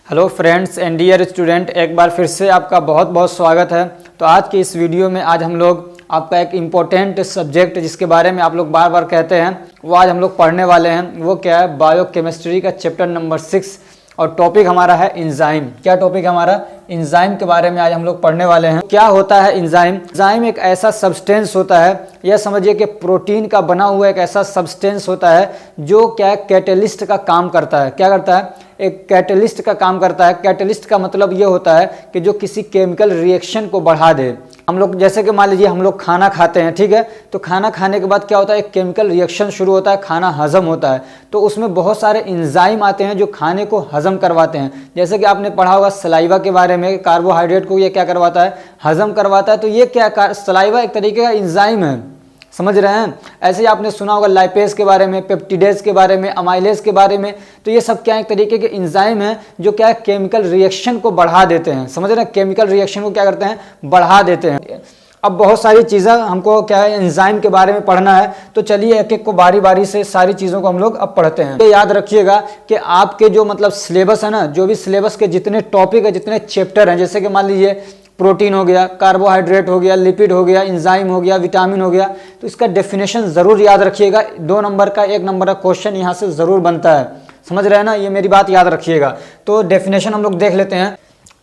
Hello friends and dear student, एक बार फिर से आपका बहुत बहुत स्वागत है। तो आज की इस वीडियो में आज हम लोग आपका एक इम्पोर्टेंट सब्जेक्ट जिसके बारे में आप लोग बार बार कहते हैं वो आज हम लोग पढ़ने वाले हैं। वो क्या है? बायोकेमिस्ट्री का चैप्टर नंबर 6 और टॉपिक हमारा है इंजाइम। क्या टॉपिक हमारा? इंजाइम के बारे में आज हम लोग पढ़ने वाले हैं। क्या होता है इंजाइम? इंजाइम एक ऐसा सब्सटेंस होता है, यह समझिए कि प्रोटीन का बना हुआ एक ऐसा सब्सटेंस होता है जो क्या कैटेलिस्ट का काम करता है। क्या करता है? एक कैटेलिस्ट का काम करता है। कैटेलिस्ट का मतलब ये होता है कि जो किसी केमिकल रिएक्शन को बढ़ा दे। हम लोग जैसे कि मान लीजिए हम लोग खाना खाते हैं, ठीक है, तो खाना खाने के बाद क्या होता है? एक केमिकल रिएक्शन शुरू होता है, खाना हजम होता है, तो उसमें बहुत सारे एंजाइम आते हैं जो खाने को हजम करवाते हैं। जैसे कि आपने पढ़ा होगा सलाइवा के बारे में, कार्बोहाइड्रेट को ये क्या करवाता है? हजम करवाता है। तो ये क्या सलाइवा एक तरीके का एंजाइम है, समझ रहे हैं। ऐसे ही आपने सुना होगा लाइपेज के बारे में, पेप्टिडेज के बारे में, अमाइलेज के बारे में। तो ये सब क्या एक तरीके के एंजाइम हैं जो क्या केमिकल रिएक्शन को बढ़ा देते हैं। समझ रहे हैं? केमिकल रिएक्शन को क्या करते हैं? बढ़ा देते हैं। अब बहुत सारी चीज़ें हमको क्या है एंजाइम के बारे में पढ़ना है, तो चलिए एक एक को बारी बारी से सारी चीज़ों को हम लोग अब पढ़ते हैं। तो याद रखिएगा कि आपके जो मतलब सिलेबस है ना, जो भी सिलेबस के जितने टॉपिक है, जितने चैप्टर हैं, जैसे कि मान लीजिए प्रोटीन हो गया, कार्बोहाइड्रेट हो गया, लिपिड हो गया, एंजाइम हो गया, विटामिन हो गया, तो इसका डेफिनेशन ज़रूर याद रखिएगा। 2 नंबर का 1 नंबर का क्वेश्चन यहाँ से ज़रूर बनता है, समझ रहे हैं ना? ये मेरी बात याद रखिएगा। तो डेफिनेशन हम लोग देख लेते हैं।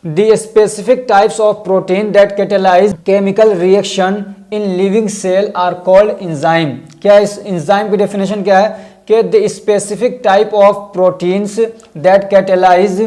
The specific types of protein that catalyse chemical reaction in living cell are called enzyme. क्या इस एंजाइम की डेफिनेशन क्या है? कि the specific type of proteins that catalyse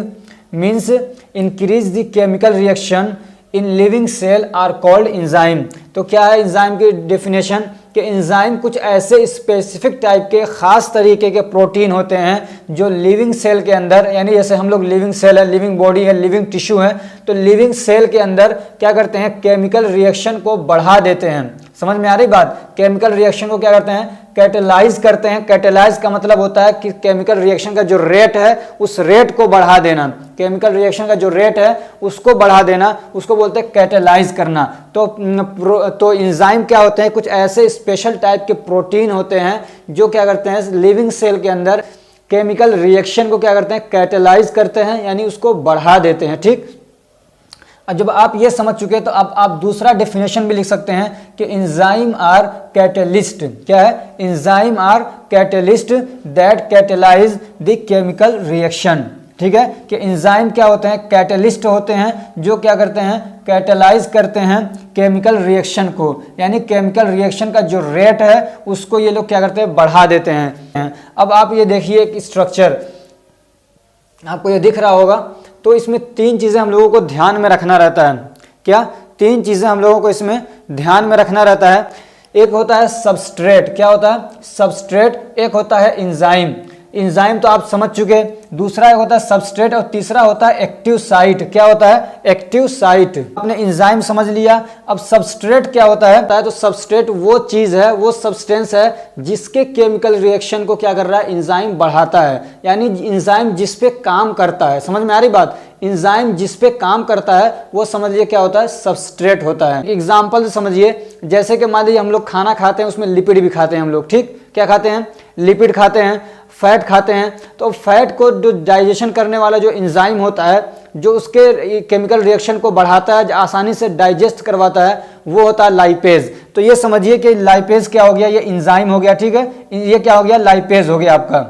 means increase the chemical reaction in living cell are called enzyme. तो क्या है enzyme की डेफिनेशन? कि एंजाइम कुछ ऐसे स्पेसिफिक टाइप के खास तरीके के प्रोटीन होते हैं जो लिविंग सेल के अंदर, यानी जैसे हम लोग लिविंग सेल है, लिविंग बॉडी है, लिविंग टिश्यू है, तो लिविंग सेल के अंदर क्या करते हैं? केमिकल रिएक्शन को बढ़ा देते हैं। समझ में आ रही बात? केमिकल रिएक्शन को क्या करते हैं? कैटेलाइज करते हैं। कैटेलाइज का मतलब होता है कि केमिकल रिएक्शन का जो रेट है उस रेट को बढ़ा देना। केमिकल रिएक्शन का जो रेट है उसको बढ़ा देना, उसको बोलते हैं कैटेलाइज करना। तो एंजाइम क्या होते हैं? कुछ ऐसे स्पेशल टाइप के प्रोटीन होते हैं जो क्या करते हैं? लिविंग सेल के अंदर केमिकल रिएक्शन को क्या करते हैं? कैटेलाइज करते हैं, यानी उसको बढ़ा देते हैं। ठीक, जब आप ये समझ चुके तो अब आप दूसरा डेफिनेशन भी लिख सकते हैं कि एंजाइम आर कैटेलिस्ट। क्या है? Enzyme are catalyst that catalyse the chemical reaction. ठीक है, कि एंजाइम क्या होते हैं? कैटेलिस्ट होते हैं जो क्या करते हैं? कैटेलाइज करते हैं केमिकल रिएक्शन को, यानी केमिकल रिएक्शन का जो रेट है उसको ये लोग क्या करते हैं? बढ़ा देते हैं। अब आप ये देखिए एक स्ट्रक्चर आपको ये दिख रहा होगा, तो इसमें 3 चीज़ें हम लोगों को ध्यान में रखना रहता है। क्या? 3 चीज़ें हम लोगों को इसमें ध्यान में रखना रहता है। एक होता है सबस्ट्रेट। क्या होता है? सबस्ट्रेट। एक होता है एंजाइम। एंजाइम तो आप समझ चुके। दूसरा एक होता है सबस्ट्रेट और तीसरा होता है एक्टिव साइट। क्या होता है? Active site. आपने एंजाइम समझ लिया, अब सबस्ट्रेट क्या होता है? तो सबस्ट्रेट वो चीज़ है, वो सब्सटेंस है जिसके केमिकल रिएक्शन को क्या कर रहा है? एंजाइम बढ़ाता है, यानी एंजाइम जिस पे काम करता है। समझ में आ रही बात? एंजाइम जिस पे काम करता है वो समझिए क्या होता है? सबस्ट्रेट होता है। एग्जाम्पल समझिए, जैसे कि मान लीजिए हम लोग खाना खाते हैं, उसमें लिपिड भी खाते हैं हम लोग। ठीक, क्या खाते हैं? लिपिड खाते हैं, फैट खाते हैं। तो फैट को जो डाइजेशन करने वाला जो एंजाइम होता है, जो उसके केमिकल रिएक्शन को बढ़ाता है, आसानी से डाइजेस्ट करवाता है, वो होता है लाइपेज। तो ये समझिए कि लाइपेज क्या हो गया? ये एंजाइम हो गया। ठीक है, ये क्या हो गया? लाइपेज हो गया आपका।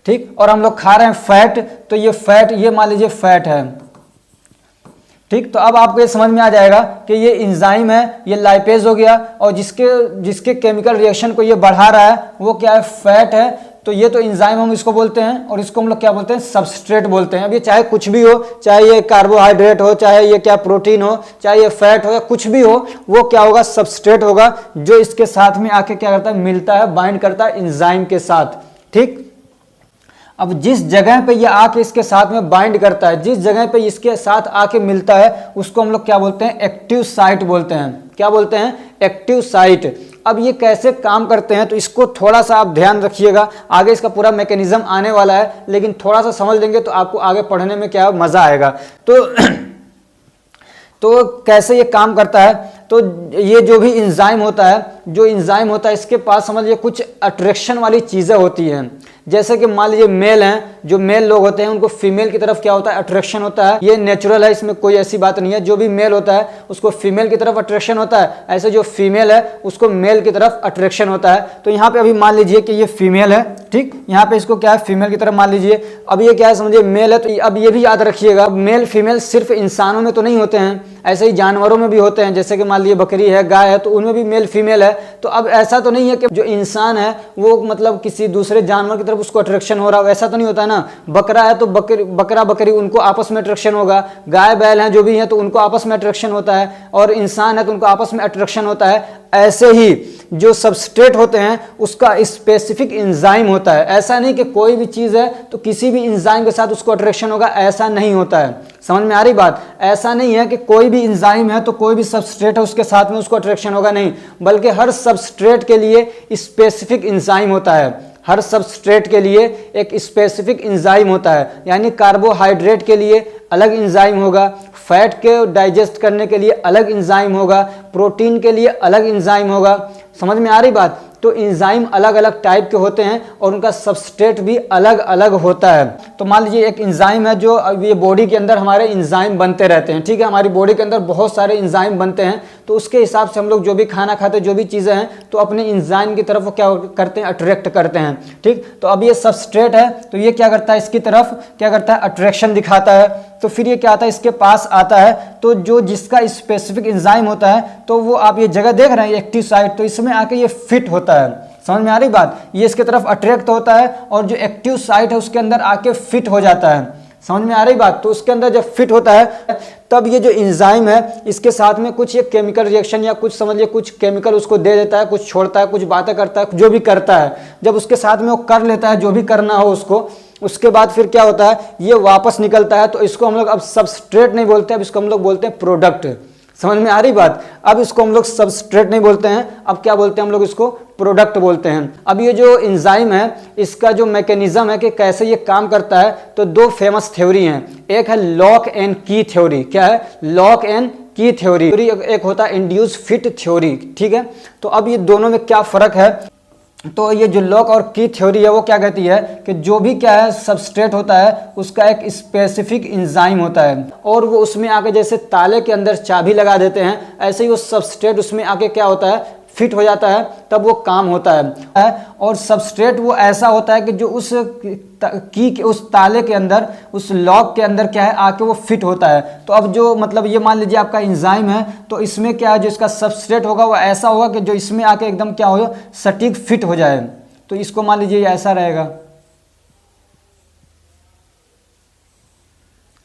ठीक, और हम लोग खा रहे हैं फैट, तो ये फैट, ये मान लीजिए फैट है। ठीक, तो अब आपको ये समझ में आ जाएगा कि ये एंजाइम है, ये लाइपेज हो गया, और जिसके केमिकल रिएक्शन को ये बढ़ा रहा है वो क्या है? फैट है। तो ये तो एंजाइम हम इसको बोलते हैं, और इसको हम लोग क्या बोलते हैं? सबस्ट्रेट बोलते हैं। अब ये चाहे कुछ भी हो, चाहे ये कार्बोहाइड्रेट हो, चाहे ये क्या प्रोटीन हो, चाहे ये फैट हो या कुछ भी हो, वो क्या होगा? सबस्ट्रेट होगा, जो इसके साथ में आके क्या करता है? मिलता है, बाइंड करता है एंजाइम के साथ। ठीक, अब जिस जगह पे ये आके इसके साथ में बाइंड करता है, जिस जगह पे इसके साथ आके मिलता है, उसको हम लोग क्या बोलते हैं? एक्टिव साइट बोलते हैं। क्या बोलते हैं? Active site. अब ये कैसे काम करते हैं तो इसको थोड़ा सा आप ध्यान रखिएगा। आगे इसका पूरा मैकेनिज्म आने वाला है, लेकिन थोड़ा सा समझ लेंगे तो आपको आगे पढ़ने में क्या मजा आएगा। तो कैसे ये काम करता है? तो ये जो भी इंजाइम होता है, जो इंजाइम होता है इसके पास समझ लीजिए कुछ अट्रैक्शन वाली चीज़ें होती हैं। जैसे कि मान लीजिए मेल हैं, जो मेल लोग होते हैं उनको फीमेल की तरफ क्या होता है, अट्रैक्शन होता है। ये नेचुरल है, इसमें कोई ऐसी बात नहीं है। जो भी मेल होता है उसको फीमेल की तरफ अट्रैक्शन होता है, ऐसे जो फीमेल है उसको मेल की तरफ अट्रैक्शन होता है। तो यहाँ पे अभी मान लीजिए कि ये फीमेल है, ठीक, यहाँ पे इसको क्या है, फीमेल की तरफ मान लीजिए। अब ये क्या है, समझिए मेल है, तो अब ये भी याद रखिएगा मेल फीमेल सिर्फ इंसानों में तो नहीं होते हैं, ऐसे ही जानवरों में भी होते हैं। जैसे कि मान लीजिए बकरी है, गाय है, तो उनमें भी मेल फीमेल है। तो अब ऐसा तो नहीं है कि जो इंसान है वो मतलब किसी दूसरे जानवर की तरफ उसको अट्रैक्शन हो रहा हो, ऐसा तो नहीं होता है ना। बकरा है तो बकरा बकरी उनको आपस में अट्रैक्शन होगा, गाय बैल हैं जो भी हैं तो उनको आपस में अट्रैक्शन होता है, और इंसान है तो उनको आपस में अट्रैक्शन होता है। ऐसे ही जो सबस्ट्रेट होते हैं उसका स्पेसिफिक एंजाइम होता है। ऐसा नहीं कि कोई भी चीज़ है तो किसी भी एंजाइम के साथ उसको अट्रैक्शन होगा, ऐसा नहीं होता है। समझ में आ रही बात? ऐसा नहीं है कि कोई भी एंजाइम है तो कोई भी सबस्ट्रेट है उसके साथ में उसको अट्रैक्शन होगा, नहीं, बल्कि हर सबस्ट्रेट के लिए स्पेसिफिक एंजाइम होता है। हर सबस्ट्रेट के लिए एक स्पेसिफिक एंजाइम होता है, यानी कार्बोहाइड्रेट के लिए अलग एंजाइम होगा, फैट के डाइजेस्ट करने के लिए अलग एंजाइम होगा, प्रोटीन के लिए अलग एंजाइम होगा। समझ में आ रही बात? तो एंजाइम अलग अलग टाइप के होते हैं और उनका सबस्ट्रेट भी अलग अलग होता है। तो मान लीजिए एक एंजाइम है, जो ये बॉडी के अंदर हमारे एंजाइम बनते रहते हैं, ठीक है, हमारी बॉडी के अंदर बहुत सारे एंजाइम बनते हैं। तो उसके हिसाब से हम लोग जो भी खाना खाते हैं, जो भी चीज़ें हैं, तो अपने एंजाइम की तरफ वो क्या करते हैं, अट्रैक्ट करते हैं, ठीक। तो अब ये सबस्ट्रेट है तो ये क्या करता है, इसकी तरफ क्या करता है, अट्रैक्शन दिखाता है। तो फिर ये क्या आता है, इसके पास आता है, तो जो जिसका स्पेसिफिक एंजाइम होता है, तो वो आप ये जगह देख रहे हैं एक्टिव साइट, तो इसमें आके ये फिट होता है। समझ में आ रही बात? ये इसके तरफ अट्रैक्ट होता है और जो एक्टिव साइट है उसके अंदर आके फिट हो जाता है। समझ में आ रही बात? तो उसके अंदर जब फिट होता है तब ये जो एंजाइम है इसके साथ में कुछ ये केमिकल रिएक्शन या कुछ समझिए कुछ केमिकल उसको दे देता है, कुछ छोड़ता है, कुछ बातें करता है, जो भी करता है। जब उसके साथ में वो कर लेता है जो भी करना हो उसको, उसके बाद फिर क्या होता है, ये वापस निकलता है। तो इसको हम लोग अब सबस्ट्रेट नहीं बोलते, अब इसको हम लोग बोलते हैं प्रोडक्ट। समझ में आ रही बात? अब इसको हम लोग सबस्ट्रेट नहीं बोलते हैं, अब क्या बोलते हैं हम लोग, इसको प्रोडक्ट बोलते हैं। अब ये जो एंजाइम है इसका जो मैकेनिज्म है कि कैसे ये काम करता है, तो दो फेमस थ्योरी हैं। एक है लॉक एंड की थ्योरी। क्या है? लॉक एंड की थ्योरी। एक होता है इंड्यूस फिट थ्योरी, ठीक है। तो अब ये दोनों में क्या फर्क है, तो ये जो लॉक और की थ्योरी है वो क्या कहती है कि जो भी क्या है सबस्ट्रेट होता है उसका एक स्पेसिफिक एंजाइम होता है, और वो उसमें आके जैसे ताले के अंदर चाबी लगा देते हैं, ऐसे ही वो सबस्ट्रेट उसमें आके क्या होता है, फिट हो जाता है, तब वो काम होता है। और सबस्ट्रेट वो ऐसा होता है कि जो उस की के उस ताले के अंदर, उस लॉक के अंदर क्या है, आके वो फिट होता है। तो अब जो मतलब ये मान लीजिए आपका एंजाइम है, तो इसमें क्या है, जो इसका सबस्ट्रेट होगा वो ऐसा होगा कि जो इसमें आके एकदम क्या हो, सटीक फिट हो जाए। तो इसको मान लीजिए ऐसा रहेगा।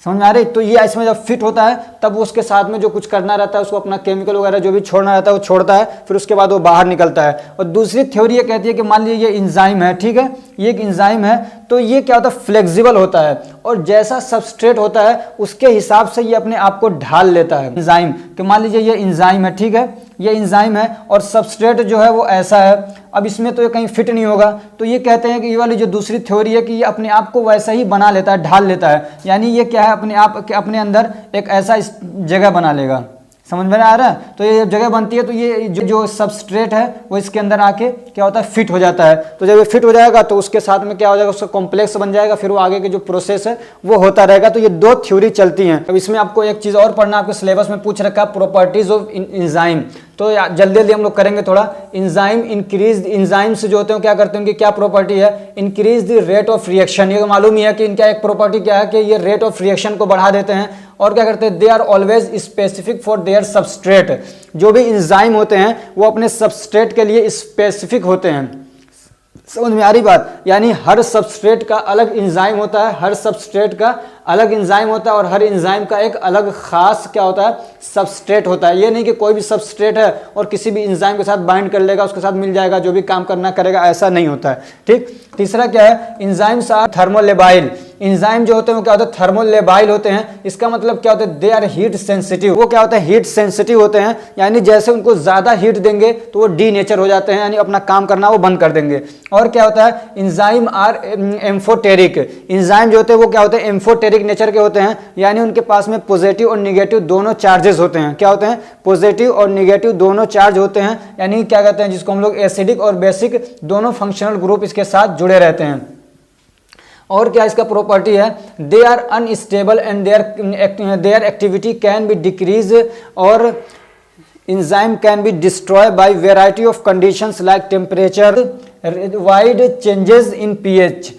समझ में आ रही? तो ये इसमें जब फिट होता है तब उसके साथ में जो कुछ करना रहता है, उसको अपना केमिकल वगैरह जो भी छोड़ना रहता है वो छोड़ता है, फिर उसके बाद वो बाहर निकलता है। और दूसरी थ्योरी ये कहती है कि मान लीजिए ये एंजाइम है, ठीक है, ये एक एंजाइम है, तो ये क्या होता है, फ्लेक्सिबल होता है, और जैसा सबस्ट्रेट होता है उसके हिसाब से ये अपने आप को ढाल लेता है। एंजाइम कि मान लीजिए ये एंजाइम है, ठीक है, ये एंजाइम है और सबस्ट्रेट जो है वो ऐसा है, अब इसमें तो ये कहीं फिट नहीं होगा। तो ये कहते हैं कि ये वाली जो दूसरी थ्योरी है कि ये अपने आप को वैसा ही बना लेता है, ढाल लेता है, यानी ये क्या है, अपने आप के अपने अंदर एक ऐसा जगह बना लेगा। समझ में आ रहा है? तो ये जगह बनती है तो ये जो सबस्ट्रेट है वो इसके अंदर आके क्या होता है, फिट हो जाता है। तो जब ये फिट हो जाएगा तो उसके साथ में क्या हो जाएगा, उसका कॉम्प्लेक्स बन जाएगा, फिर वो आगे के जो प्रोसेस है वो होता रहेगा। तो ये दो थ्योरी चलती हैं। अब इसमें आपको एक चीज़ और पढ़ना, आपके सिलेबस में पूछ रखा है प्रॉपर्टीज ऑफ एंजाइम, तो जल्दी जल्दी हम लोग करेंगे थोड़ा। एंजाइम इंक्रीज, एंजाइम्स जो होते हैं क्या करते हैं, उनकी क्या प्रॉपर्टी है, increase the rate of reaction. ये मालूम ही है कि इनका एक प्रॉपर्टी क्या है कि ये रेट ऑफ रिएक्शन को बढ़ा देते हैं। और क्या करते हैं, they are always specific for their substrate. जो भी एंजाइम होते हैं वो अपने सबस्ट्रेट के लिए स्पेसिफिक होते हैं। समझ में आ रही बात? यानी हर सबस्ट्रेट का अलग एंजाइम होता है, हर सबस्ट्रेट का अलग एंजाइम होता है, और हर एंजाइम का एक अलग खास क्या होता है, सबस्ट्रेट होता है। ये नहीं कि कोई भी सबस्ट्रेट है और किसी भी एंजाइम के साथ बाइंड कर लेगा, उसके साथ मिल जाएगा, जो भी काम करना करेगा, ऐसा नहीं होता है, ठीक। तीसरा क्या है, एंजाइम्स आर थर्मोलेबाइल। इंजाइम जो होते हैं वो क्या होते हैं, थर्मोलेबाइल होते हैं। इसका मतलब क्या होता है, दे आर हीट सेंसिटिव। वो क्या होता है, हीट सेंसिटिव होते हैं, यानी जैसे उनको ज़्यादा हीट देंगे तो वो डीनेचर हो जाते हैं, यानी अपना काम करना वो बंद कर देंगे। और क्या होता है, इंजाइम आर एम्फोटेरिक। इंजाइम जो होते हैं वो क्या होते हैं, एम्फोटेरिक नेचर के होते हैं, यानी उनके पास में पॉजिटिव और निगेटिव दोनों चार्जेस होते हैं। क्या होते हैं, पॉजिटिव और निगेटिव दोनों चार्ज होते हैं, यानी क्या कहते हैं, जिसको हम लोग एसिडिक और बेसिक दोनों फंक्शनल ग्रुप इसके साथ जुड़े रहते हैं। और क्या इसका प्रॉपर्टी है, they are unstable and their activity can be decrease और enzyme can be destroyed by variety of conditions like temperature, wide changes in pH।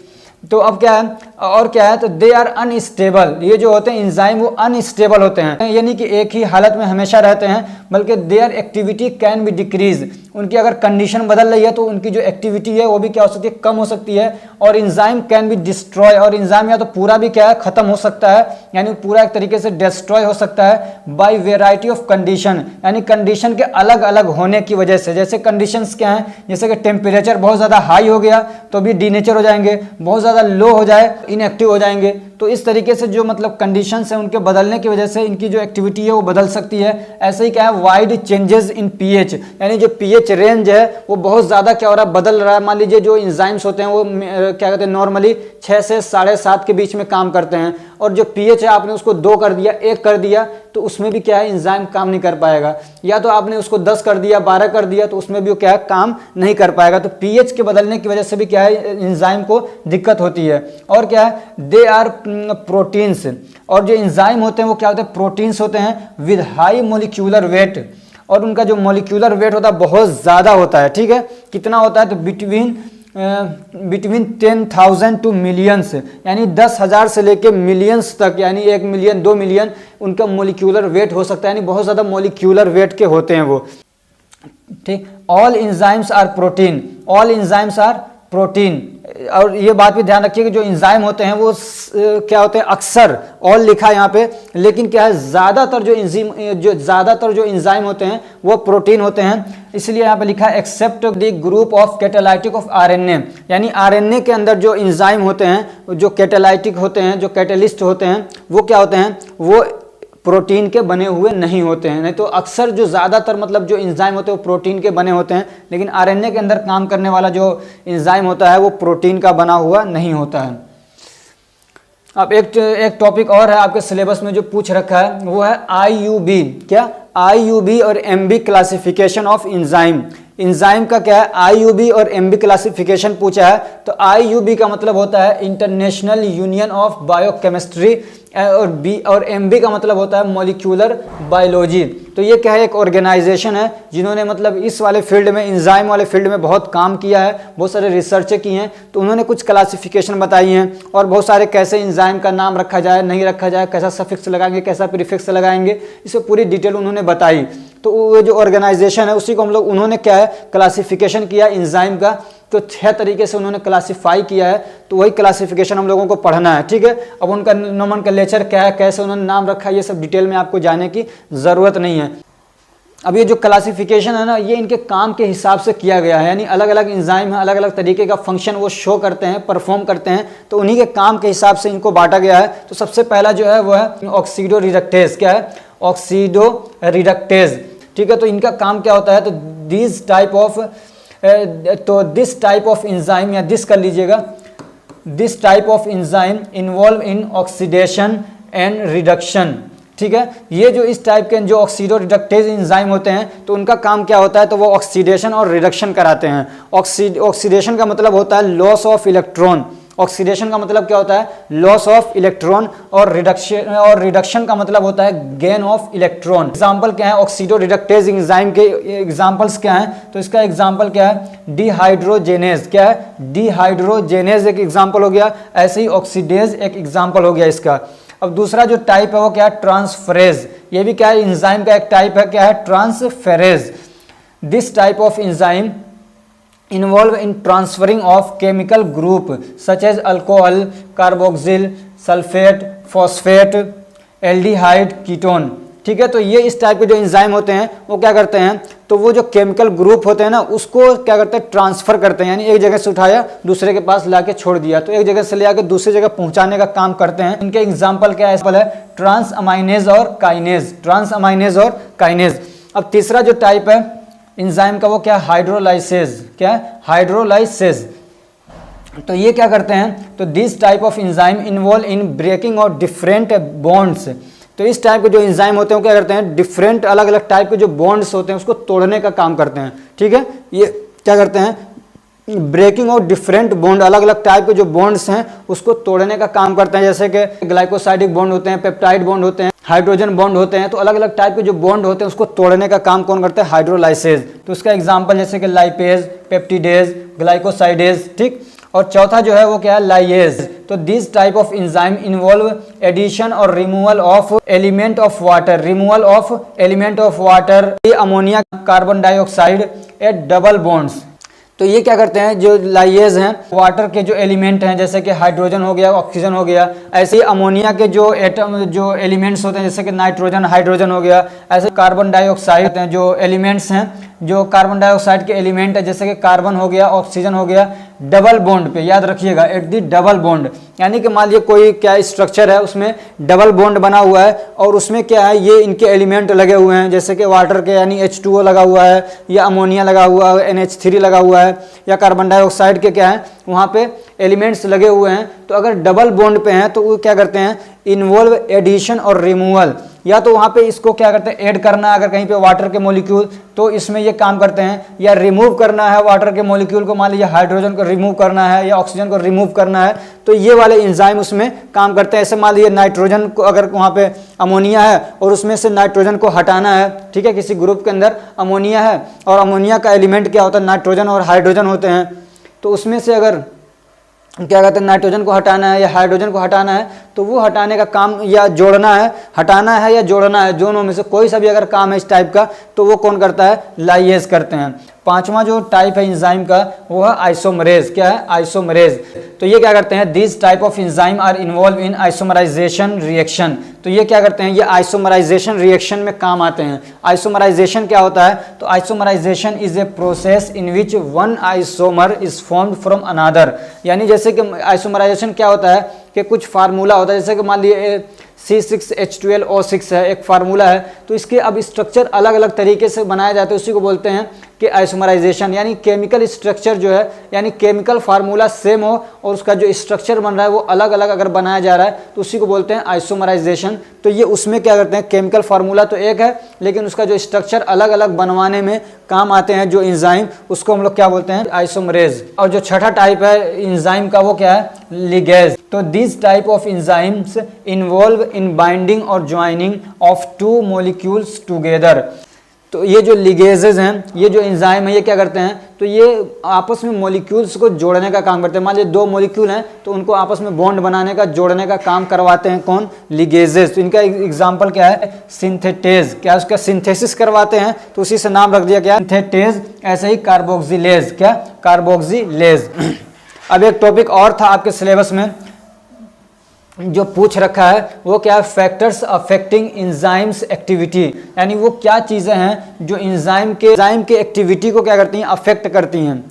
तो अब क्या है, और क्या है, तो दे आर अनस्टेबल। ये जो होते हैं इंजाइम वो अनस्टेबल होते हैं, यानी कि एक ही हालत में हमेशा रहते हैं, बल्कि there activity can be decrease. उनकी अगर कंडीशन बदल रही है तो उनकी जो एक्टिविटी है वो भी क्या हो सकती है, कम हो सकती है। और इंजाइम कैन बी डिस्ट्रॉय, और इंजाइम या तो पूरा भी क्या है, खत्म हो सकता है, यानी पूरा एक तरीके से डिस्ट्रॉय हो सकता है बाय वेराइटी ऑफ कंडीशन, यानी कंडीशन के अलग अलग होने की वजह से। जैसे कंडीशंस क्या हैं, जैसे कि टेम्परेचर बहुत ज़्यादा हाई हो गया तो भी डीनेचर हो जाएंगे, बहुत ज़्यादा लो हो जाए इनएक्टिव हो जाएंगे। तो इस तरीके से जो मतलब कंडीशंस हैं उनके बदलने की वजह से इनकी जो एक्टिविटी है वो बदल सकती है। ऐसे ही क्या है, वाइड चेंजेस इन पीएच, यानी जो पीएच रेंज है वो बहुत ज़्यादा क्या हो रहा है, बदल रहा है। मान लीजिए जो इंजाइम्स होते हैं वो क्या कहते हैं, नॉर्मली 6 से 7.5 के बीच में काम करते हैं, और जो पीएच है आपने उसको 2 कर दिया, 1 कर दिया, तो उसमें भी क्या है, इंजाइम काम नहीं कर पाएगा। या तो आपने उसको 10 कर दिया, 12 कर दिया, तो उसमें भी वो क्या है, काम नहीं कर पाएगा। तो पीएच के बदलने की वजह से भी क्या है, इंजाइम को दिक्कत होती है। और क्या है, दे आर प्रोटीन्स, और जो इंजाइम होते हैं वो क्या होते हैं, प्रोटीन्स होते हैं विद हाई मोलिक्यूलर वेट, और उनका जो मोलिक्यूलर वेट होता है बहुत ज़्यादा होता है। ठीक है, कितना होता है, तो बिटवीन 10,000 टू मिलियंस, यानी 10,000 से लेके मिलियंस तक, यानी 1 मिलियन 2 मिलियन उनका मोलिक्यूलर वेट हो सकता है, यानी बहुत ज़्यादा मोलिक्यूलर वेट के होते हैं वो। ठीक, all enzymes are protein, all enzymes are protein. और ये बात भी ध्यान रखिए कि जो इंजाइम होते हैं वो क्या होते हैं, अक्सर ऑल लिखा है यहाँ पे, लेकिन क्या है, ज़्यादातर जो इंजाइम होते हैं वो प्रोटीन होते हैं। इसलिए यहाँ पे लिखा है except the group of catalytic of RNA, यानी आरएनए के अंदर जो इंजाइम होते हैं, जो कैटालाइटिक होते हैं, जो कैटलिस्ट होते हैं, वो क्या होते हैं, वो प्रोटीन के बने हुए नहीं होते हैं। नहीं तो अक्सर जो ज़्यादातर मतलब जो इंजाइम होते हैं वो प्रोटीन के बने होते हैं, लेकिन आरएनए के अंदर काम करने वाला जो इंजाइम होता है वो प्रोटीन का बना हुआ नहीं होता है। अब एक टॉपिक और है आपके सिलेबस में जो पूछ रखा है, वो है आईयूबी। क्या, आईयूबी और MB classification of enzyme. Enzyme का क्या है, आईयूबी और एमबी क्लासिफिकेशन पूछा है। तो आईयूबी का मतलब होता है इंटरनेशनल यूनियन ऑफ बायोकेमिस्ट्री, और एमबी का मतलब होता है मॉलिक्यूलर बायोलॉजी। तो ये क्या है, एक ऑर्गेनाइजेशन है जिन्होंने मतलब इस वाले फील्ड में, इंजाइम वाले फील्ड में बहुत काम किया है, बहुत सारे रिसर्च की हैं। तो उन्होंने कुछ क्लासिफिकेशन बताई हैं, और बहुत सारे कैसे इंजाइम का नाम रखा जाए, नहीं रखा जाए, कैसा सफिक्स लगाएंगे, कैसा प्रीफिक्स लगाएंगे, इसे पूरी डिटेल उन्होंने बताई। तो वो जो ऑर्गेनाइजेशन है उसी को हम लोग, उन्होंने क्या है, क्लासिफिकेशन किया इंजाइम का। तो 6 तरीके से उन्होंने क्लासिफाई किया है, तो वही क्लासिफिकेशन हम लोगों को पढ़ना है। ठीक है, अब उनका नोमेनक्लेचर क्या है, कैसे उन्होंने नाम रखा है, ये सब डिटेल में आपको जाने की ज़रूरत नहीं है। अब ये जो क्लासिफिकेशन है ना, ये इनके काम के हिसाब से किया गया है, यानी अलग अलग इंजाइम है, अलग अलग तरीके का फंक्शन वो शो करते हैं, परफॉर्म करते हैं, तो उन्हीं के काम के हिसाब से इनको बांटा गया है। तो सबसे पहला जो है वो है ऑक्सीडो रिडक्टेज। क्या है, ऑक्सीडो रिडक्टेज। ठीक है, तो इनका काम क्या होता है, तो दिस टाइप ऑफ इंजाइम, या दिस कर लीजिएगा, this type of enzyme involve in oxidation and reduction. ठीक है, ये जो इस टाइप के जो ऑक्सीडो रिडक्टेज इंजाइम होते हैं, तो उनका काम क्या होता है, तो वो ऑक्सीडेशन और रिडक्शन कराते हैं। ऑक्सीडेशन का मतलब होता है लॉस ऑफ इलेक्ट्रॉन, ऑक्सीडेशन का मतलब क्या होता है, लॉस ऑफ इलेक्ट्रॉन, और रिडक्शन का मतलब होता है गेन ऑफ इलेक्ट्रॉन। एग्जांपल क्या है, ऑक्सीडो रिडक्टेज एंजाइम के एग्जांपल्स क्या हैं, तो इसका एग्जांपल क्या है, डिहाइड्रोजेनेज। क्या है, डिहाइड्रोजेनेज एक एग्जांपल हो गया, ऐसे ही ऑक्सीडेज एक एग्जांपल हो गया इसका। अब दूसरा जो टाइप है वो क्या है, ट्रांसफरेज। ये भी क्या है, इंजाइम का एक टाइप है, क्या है, transferase. This type of enzyme involve in transferring of chemical group such as alcohol, carboxyl, sulfate, phosphate, aldehyde, ketone। ठीक है। तो ये इस टाइप के जो एंजाइम होते हैं वो क्या करते हैं, तो वो जो केमिकल ग्रुप होते हैं ना उसको क्या करते हैं, ट्रांसफर करते हैं, यानी एक जगह से उठाया दूसरे के पास लाके छोड़ दिया, तो एक जगह से ले आके दूसरी जगह पहुंचाने का काम करते हैं। इनके एग्जाम्पल क्या है, ट्रांस अमाइनेज और काइनेज, ट्रांस अमाइनेज और काइनेज। अब तीसरा जो टाइप है एंजाइम का वो क्या है, हाइड्रोलाइसेज, क्या है, हाइड्रोलाइसेज। तो ये क्या करते हैं, तो this type of enzyme involve in breaking of different bonds. तो इस टाइप के जो एंजाइम होते हैं वो क्या करते हैं, डिफरेंट अलग अलग टाइप के जो बॉन्ड्स होते हैं उसको तोड़ने का काम करते हैं, ठीक है। ये क्या करते हैं, ब्रेकिंग ऑफ डिफरेंट बॉन्ड, अलग अलग टाइप के जो बॉन्ड्स हैं उसको तोड़ने का काम करते हैं, जैसे कि ग्लाइकोसाइडिक बॉन्ड होते हैं, पेप्टाइड बॉन्ड होते हैं, हाइड्रोजन बॉन्ड होते हैं। तो अलग अलग टाइप के जो बॉन्ड होते हैं उसको तोड़ने का काम कौन करता है, हाइड्रोलाइसेज। तो उसका एग्जांपल जैसे कि लाइपेज, पेप्टिडेज, ग्लाइकोसाइडेज, ठीक। और चौथा जो है वो क्या है, लाइएज। तो this type of enzyme involve addition और removal of element of water, removal of element of water, ammonia, carbon dioxide at double bonds. तो ये क्या करते हैं, जो लाइएज हैं वाटर के जो एलिमेंट हैं जैसे कि हाइड्रोजन हो गया, ऑक्सीजन हो गया, ऐसे ही अमोनिया के जो एटम जो एलिमेंट्स होते हैं जैसे कि नाइट्रोजन, हाइड्रोजन हो गया, ऐसे कार्बन डाइऑक्साइड हैं जो एलिमेंट्स हैं, जो कार्बन डाइऑक्साइड के एलिमेंट है जैसे कि कार्बन हो गया, ऑक्सीजन हो गया, डबल बॉन्ड पे, याद रखिएगा, एट दी डबल बॉन्ड, यानी कि मान लीजिए कोई क्या स्ट्रक्चर है उसमें डबल बॉन्ड बना हुआ है और उसमें क्या है, ये इनके एलिमेंट लगे हुए हैं जैसे कि वाटर के यानी H2O लगा हुआ है, या अमोनिया लगा हुआ है, NH3 लगा हुआ है, या कार्बन डाइऑक्साइड के क्या है वहाँ पे एलिमेंट्स लगे हुए हैं। तो अगर डबल बॉन्ड पे हैं तो वो क्या करते हैं, इन्वॉल्व एडिशन और रिमूवल, या तो वहाँ पे इसको क्या करते हैं, ऐड करना है अगर कहीं पे वाटर के मॉलिक्यूल तो इसमें ये काम करते हैं, या रिमूव करना है वाटर के मॉलिक्यूल को, मान लीजिए हाइड्रोजन को रिमूव करना है या ऑक्सीजन को रिमूव करना है तो ये वाले एंजाइम उसमें काम करते हैं। ऐसे मान लीजिए नाइट्रोजन को अगर वहाँ पे अमोनिया है और उसमें से नाइट्रोजन को हटाना है, ठीक है, किसी ग्रुप के अंदर अमोनिया है और अमोनिया का एलिमेंट क्या होता है, नाइट्रोजन और हाइड्रोजन होते हैं, तो उसमें से अगर क्या कहते हैं नाइट्रोजन को हटाना है या हाइड्रोजन को हटाना है तो वो हटाने का काम या जोड़ना है, हटाना है या जोड़ना है, दोनों में से कोई सा भी अगर काम है इस टाइप का तो वो कौन करता है, लाइएज करते हैं। पांचवा जो टाइप है एंजाइम का वो है आइसोमरेज, क्या है, आइसोमरेज। तो ये क्या करते हैं, this type of enzyme are involve in isomerization reaction. तो ये क्या करते हैं, ये आइसोमराइजेशन रिएक्शन में काम आते हैं। आइसोमराइजेशन क्या होता है, तो isomerization is a process in which one isomer is formed from another, यानी जैसे कि आइसोमराइजेशन क्या होता है कि कुछ फार्मूला होता है, जैसे कि मान लीजिए C6H12O6 है, एक फार्मूला है, तो इसके अब स्ट्रक्चर अलग अलग तरीके से बनाए जाते हैं, उसी को बोलते हैं कि आइसोमराइजेशन, यानी केमिकल स्ट्रक्चर जो है, यानी केमिकल फार्मूला सेम हो और उसका जो स्ट्रक्चर बन रहा है वो अलग अलग अगर बनाया जा रहा है तो उसी को बोलते हैं आइसोमराइजेशन। तो ये उसमें क्या करते हैं, केमिकल फार्मूला तो एक है लेकिन उसका जो स्ट्रक्चर अलग अलग बनवाने में काम आते हैं जो एंजाइम, उसको हम लोग क्या बोलते हैं, आइसोमरेज। और जो छठा टाइप है एंजाइम का वो क्या है, लिगेज। तो this type of enzymes involve in binding और joining of two molecules together. तो ये जो लिगेजेज हैं, ये जो एंजाइम है, ये क्या करते हैं, तो ये आपस में मॉलिक्यूल्स को जोड़ने का काम करते हैं। मान लीजिए दो मॉलिक्यूल हैं तो उनको आपस में बॉन्ड बनाने का, जोड़ने का काम करवाते हैं कौन, लिगेजेज। तो इनका एग्जांपल क्या है, सिंथेटेज, क्या उसका सिंथेसिस करवाते हैं तो उसी से नाम रख दिया क्या, सिंथेटेज। ऐसे ही कार्बोक्सिलेज, क्या, कार्बोक्सिलेज। अब एक टॉपिक और था आपके सिलेबस में जो पूछ रखा है वो क्या है, फैक्टर्स अफेक्टिंग एंजाइम्स एक्टिविटी, यानी वो क्या चीज़ें हैं जो एंजाइम के एक्टिविटी को क्या करती हैं, अफेक्ट करती हैं।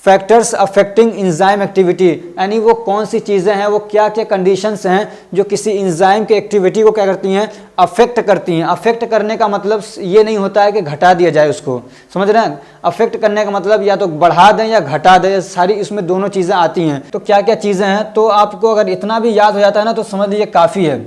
फैक्टर्स अफेक्टिंग एंजाइम एक्टिविटी, यानी वो कौन सी चीज़ें हैं, वो क्या क्या कंडीशंस हैं जो किसी एंजाइम के एक्टिविटी को क्या करती हैं, अफेक्ट करती हैं। अफेक्ट करने का मतलब ये नहीं होता है कि घटा दिया जाए उसको, समझ रहे हैं। अफेक्ट करने का मतलब या तो बढ़ा दें या घटा दें, सारी इसमें दोनों चीज़ें आती हैं। तो क्या क्या चीज़ें हैं, तो आपको अगर इतना भी याद हो जाता है ना तो समझ लीजिए काफ़ी है,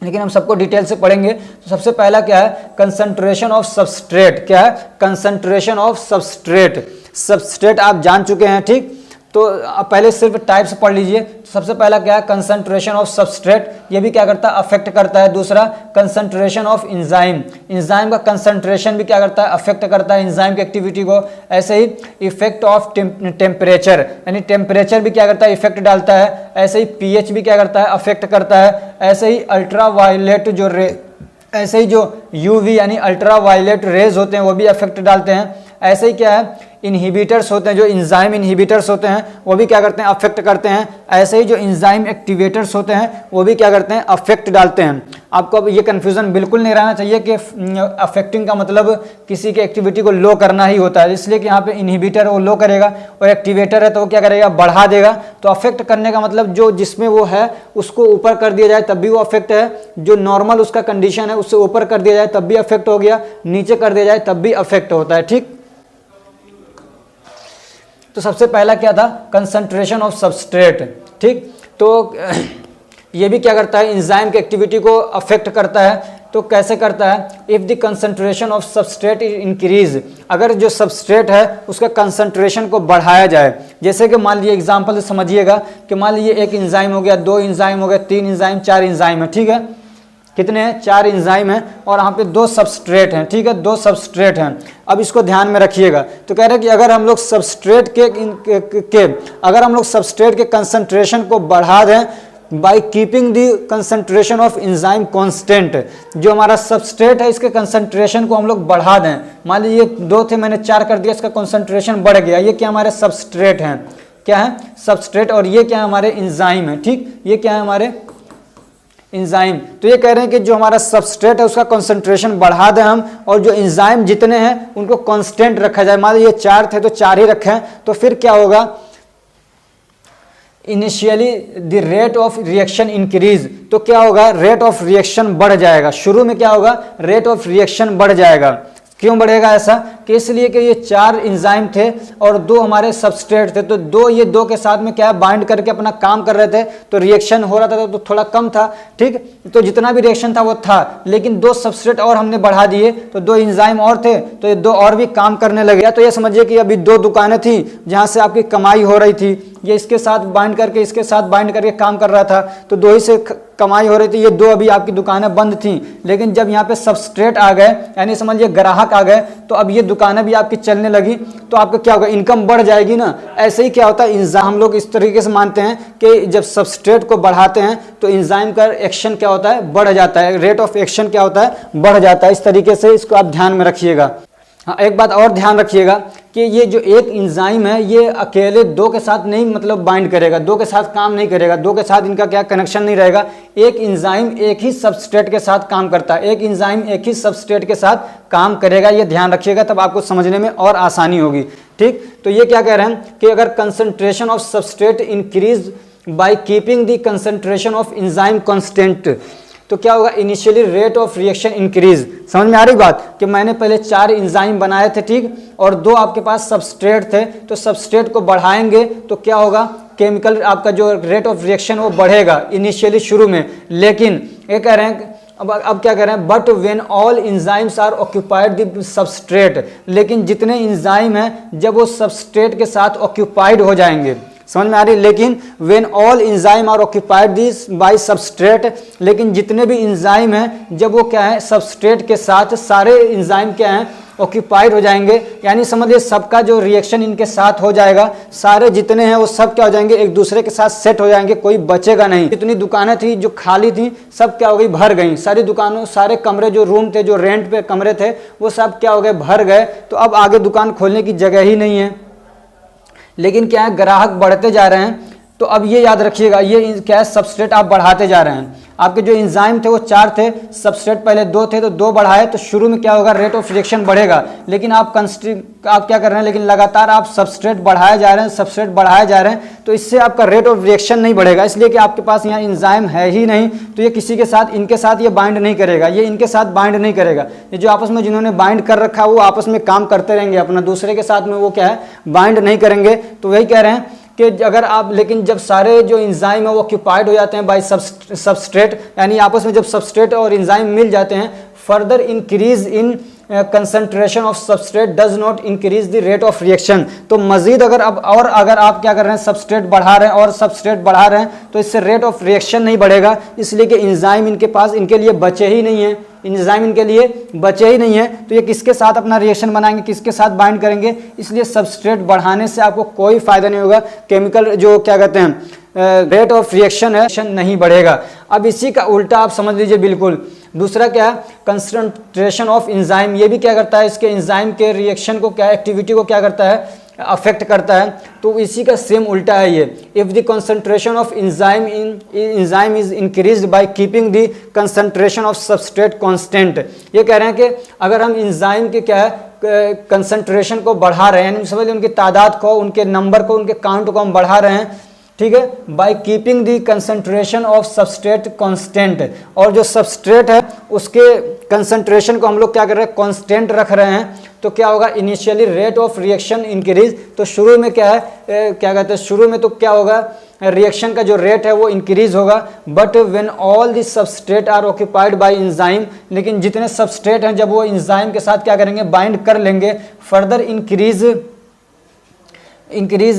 लेकिन हम सबको डिटेल से पढ़ेंगे। तो सबसे पहला क्या है, कंसंट्रेशन ऑफ सबस्ट्रेट। क्या है, कंसंट्रेशन ऑफ सबस्ट्रेट। सबस्ट्रेट आप जान चुके हैं, ठीक। तो आप पहले सिर्फ टाइप्स पढ़ लीजिए। सबसे पहला क्या है, कंसंट्रेशन ऑफ सबस्ट्रेट, ये भी क्या करता है, अफेक्ट करता है। दूसरा कंसंट्रेशन ऑफ एंजाइम, एंजाइम का कंसंट्रेशन भी क्या करता है, अफेक्ट करता है एंजाइम की एक्टिविटी को। ऐसे ही इफेक्ट ऑफ टेम्परेचर, यानी टेम्परेचर भी क्या करता है, इफेक्ट डालता है। ऐसे ही पीएच भी क्या करता है, अफेक्ट करता है। ऐसे ही अल्ट्रावायलेट जो ऐसे ही जो यूवी यानी अल्ट्रावायलेट रेज होते हैं वो भी अफेक्ट डालते हैं। ऐसे ही क्या है, इनहिबिटर्स होते हैं, जो इंजाइम इनहिबिटर्स होते हैं वो भी क्या करते हैं, अफेक्ट करते हैं। ऐसे ही जो इंजाइम एक्टिवेटर्स होते हैं वो भी क्या करते हैं, अफेक्ट डालते हैं। आपको अब ये कन्फ्यूजन बिल्कुल नहीं रहना चाहिए कि अफेक्टिंग का मतलब किसी की एक्टिविटी को लो करना ही होता है, इसलिए कि यहाँ पे इनहिबिटर वो लो करेगा और एक्टिवेटर है तो वो क्या करेगा, बढ़ा देगा। तो अफेक्ट करने का मतलब जो जिसमें वो है उसको ऊपर कर दिया जाए तब भी वो अफेक्ट है, जो नॉर्मल उसका कंडीशन है उससे ऊपर कर दिया जाए तब भी अफेक्ट हो गया, नीचे कर दिया जाए तब भी अफेक्ट होता है। ठीक, तो सबसे पहला क्या था, कंसंट्रेशन ऑफ सबस्ट्रेट। ठीक, तो ये भी क्या करता है, इंजाइम की एक्टिविटी को अफेक्ट करता है। तो कैसे करता है, if the concentration of substrate increase, अगर जो सबस्ट्रेट है उसका कंसंट्रेशन को बढ़ाया जाए। जैसे कि मान लीजिए एग्जांपल से समझिएगा कि मान लीजिए एक इंजाइम हो गया, 2 इंजाइम हो गया, 3 इंजाइम, 4 इंजाइम है। ठीक है, कितने हैं, 4 इंजाइम हैं और यहाँ पे 2 सबस्ट्रेट हैं। ठीक है, 2 सबस्ट्रेट हैं। अब इसको ध्यान में रखिएगा। तो कह रहे हैं कि अगर हम लोग सबस्ट्रेट अगर हम लोग सबस्ट्रेट के कंसंट्रेशन को बढ़ा दें by keeping the concentration of enzyme constant, जो हमारा सबस्ट्रेट है इसके कंसंट्रेशन को हम लोग बढ़ा दें। मान लीजिए 2 थे, मैंने 4 कर दिया, इसका कंसंट्रेशन बढ़ गया। ये क्या हमारे सबस्ट्रेट हैं, क्या है, सबस्ट्रेट, और ये क्या है, हमारे इंजाइम है। ठीक, ये क्या है, हमारे इंजाइम। तो ये कह रहे हैं कि जो हमारा सबस्ट्रेट है उसका कंसंट्रेशन बढ़ा दें हम, और जो इंजाइम जितने हैं उनको कांस्टेंट रखा जाए। मान लीजिए 4 थे तो 4 ही रखें, तो फिर क्या होगा, initially the rate of reaction increase, तो क्या होगा, रेट ऑफ रिएक्शन बढ़ जाएगा। शुरू में क्या होगा, रेट ऑफ रिएक्शन बढ़ जाएगा। क्यों बढ़ेगा ऐसा, कि इसलिए कि ये 4 इंजाइम थे और 2 हमारे सबस्ट्रेट थे, तो 2 के साथ में क्या है, बाइंड करके अपना काम कर रहे थे, तो रिएक्शन हो रहा था तो थोड़ा कम था। ठीक, तो जितना भी रिएक्शन था वो था, लेकिन 2 सबस्ट्रेट और हमने बढ़ा दिए तो 2 इंजाइम और थे, तो ये 2 और भी काम करने लगे। तो ये समझिए कि अभी 2 दुकानें थी जहाँ से आपकी कमाई हो रही थी, ये इसके साथ बाइंड करके इसके साथ बाइंड करके काम कर रहा था, तो 2 ही से कमाई हो रही थी। ये 2 अभी आपकी दुकानें बंद थी, लेकिन जब यहाँ पे सबस्ट्रेट आ गए, यानी समझिए ग्राहक आ गए, तो अब ये दुकानें भी आपकी चलने लगी, तो आपका क्या होगा, इनकम बढ़ जाएगी ना। ऐसे ही क्या होता है, इंजाइम हम लोग इस तरीके से मानते हैं कि जब सबस्ट्रेट को बढ़ाते हैं तो इंजाइम का एक्शन क्या होता है, बढ़ जाता है, रेट ऑफ एक्शन क्या होता है, बढ़ जाता है। इस तरीके से इसको आप ध्यान में रखिएगा। हाँ, एक बात और ध्यान रखिएगा कि ये जो एक इंजाइम है ये अकेले 2 के साथ नहीं मतलब बाइंड करेगा, 2 के साथ काम नहीं करेगा, 2 के साथ इनका क्या कनेक्शन नहीं रहेगा। एक इंजाइम एक ही सबस्ट्रेट के साथ काम करता है, एक इंजाइम एक ही सबस्ट्रेट के साथ काम करेगा, ये ध्यान रखिएगा, तब आपको समझने में और आसानी होगी। ठीक, तो ये क्या कह रहे हैं कि अगर concentration of substrate increase by keeping the concentration of enzyme constant, तो क्या होगा, initially rate of reaction increase. समझ में आ रही बात, कि मैंने पहले 4 इंजाइम बनाए थे, ठीक, और 2 आपके पास सबस्ट्रेट थे, तो सबस्ट्रेट को बढ़ाएंगे तो क्या होगा, केमिकल आपका जो रेट ऑफ रिएक्शन वो बढ़ेगा इनिशियली शुरू में। लेकिन ये कह रहे हैं अब क्या कह रहे हैं, but when all enzymes are occupied the substrate, लेकिन जितने इंजाइम हैं जब वो सबस्ट्रेट के साथ ऑक्यूपाइड हो जाएंगे, समझ में आ रही, लेकिन when all enzyme are occupied this by substrate, लेकिन जितने भी इंजाइम हैं जब वो क्या है, सबस्ट्रेट के साथ सारे इंजाइम क्या हैं, ऑक्यूपाइड हो जाएंगे, यानी समझिए सबका जो रिएक्शन इनके साथ हो जाएगा, सारे जितने हैं वो सब क्या हो जाएंगे, एक दूसरे के साथ सेट हो जाएंगे, कोई बचेगा नहीं। जितनी दुकानें थी जो खाली थी सब क्या हो गई, भर गई। सारी दुकानों, सारे कमरे जो रूम थे, जो रेंट पे कमरे थे, वो सब क्या हो गए, भर गए। तो अब आगे दुकान खोलने की जगह ही नहीं है, लेकिन क्या है, ग्राहक बढ़ते जा रहे हैं। तो अब ये याद रखिएगा, ये क्या है, सबस्ट्रेट आप बढ़ाते जा रहे हैं। आपके जो इंजाइम थे वो 4 थे, सबस्ट्रेट पहले 2 थे, तो 2 बढ़ाए, तो शुरू में क्या होगा, रेट ऑफ रिएक्शन बढ़ेगा। लेकिन आप क्या कर रहे हैं, लेकिन लगातार आप सबस्ट्रेट बढ़ाए जा रहे हैं, सबस्ट्रेट बढ़ाए जा रहे हैं, तो इससे आपका रेट ऑफ रिएक्शन नहीं बढ़ेगा, इसलिए कि आपके पास यहाँ इंजाइम है ही नहीं, तो ये किसी के साथ, इनके साथ ये बाइंड नहीं करेगा, ये इनके साथ बाइंड नहीं करेगा। ये जो आपस में जिन्होंने बाइंड कर रखा है वो आपस में काम करते रहेंगे, अपना दूसरे के साथ में वो क्या है, बाइंड नहीं करेंगे। तो वही कह रहे हैं कि अगर आप, लेकिन जब सारे जो इंजाइम है वो ऑक्यूपाइड हो जाते हैं बाय सबस्ट्रेट, यानी आपस में जब सबस्ट्रेट और इंजाइम मिल जाते हैं, further increase in concentration of substrate does not increase the rate of reaction. तो मजीद अगर अगर आप क्या कर रहे हैं, सबस्ट्रेट बढ़ा रहे हैं और सबस्ट्रेट बढ़ा रहे हैं, तो इससे रेट ऑफ रिएक्शन नहीं बढ़ेगा, इसलिए कि इंजाइम इनके पास, इनके लिए बचे ही नहीं है, इंजाइम इनके लिए बचे ही नहीं है। तो ये किसके साथ अपना रिएक्शन बनाएंगे, किसके साथ बाइंड करेंगे, इसलिए सबस्ट्रेट बढ़ाने से आपको कोई फायदा नहीं होगा, केमिकल जो क्या कहते हैं रेट ऑफ रिएक्शन है नहीं बढ़ेगा। अब इसी का उल्टा आप समझ लीजिए, बिल्कुल दूसरा क्या है, कंसंट्रेशन ऑफ इंजाइम, ये भी क्या करता है, इसके इंजाइम के रिएक्शन को क्या, एक्टिविटी को क्या करता है, अफेक्ट करता है। तो इसी का सेम उल्टा है ये, if the concentration of enzyme is increased by keeping the concentration of substrate constant. ये कह रहे हैं कि अगर हम इंजाइम के क्या है कंसंट्रेशन को बढ़ा रहे हैं, समझ उनकी तादाद को, उनके नंबर को, उनके काउंट को हम बढ़ा रहे हैं, ठीक है, by keeping the concentration of substrate constant, और जो सबस्ट्रेट है उसके कंसंट्रेशन को हम लोग क्या कर रहे हैं, कांस्टेंट रख रहे हैं, तो क्या होगा, initially rate of reaction increase. तो शुरू में क्या है, क्या कहते हैं, शुरू में तो क्या होगा, रिएक्शन का जो रेट है वो इंक्रीज होगा, but when all the substrate are occupied by enzyme, लेकिन जितने सबस्ट्रेट हैं जब वो एंजाइम के साथ क्या करेंगे, बाइंड कर लेंगे, further increase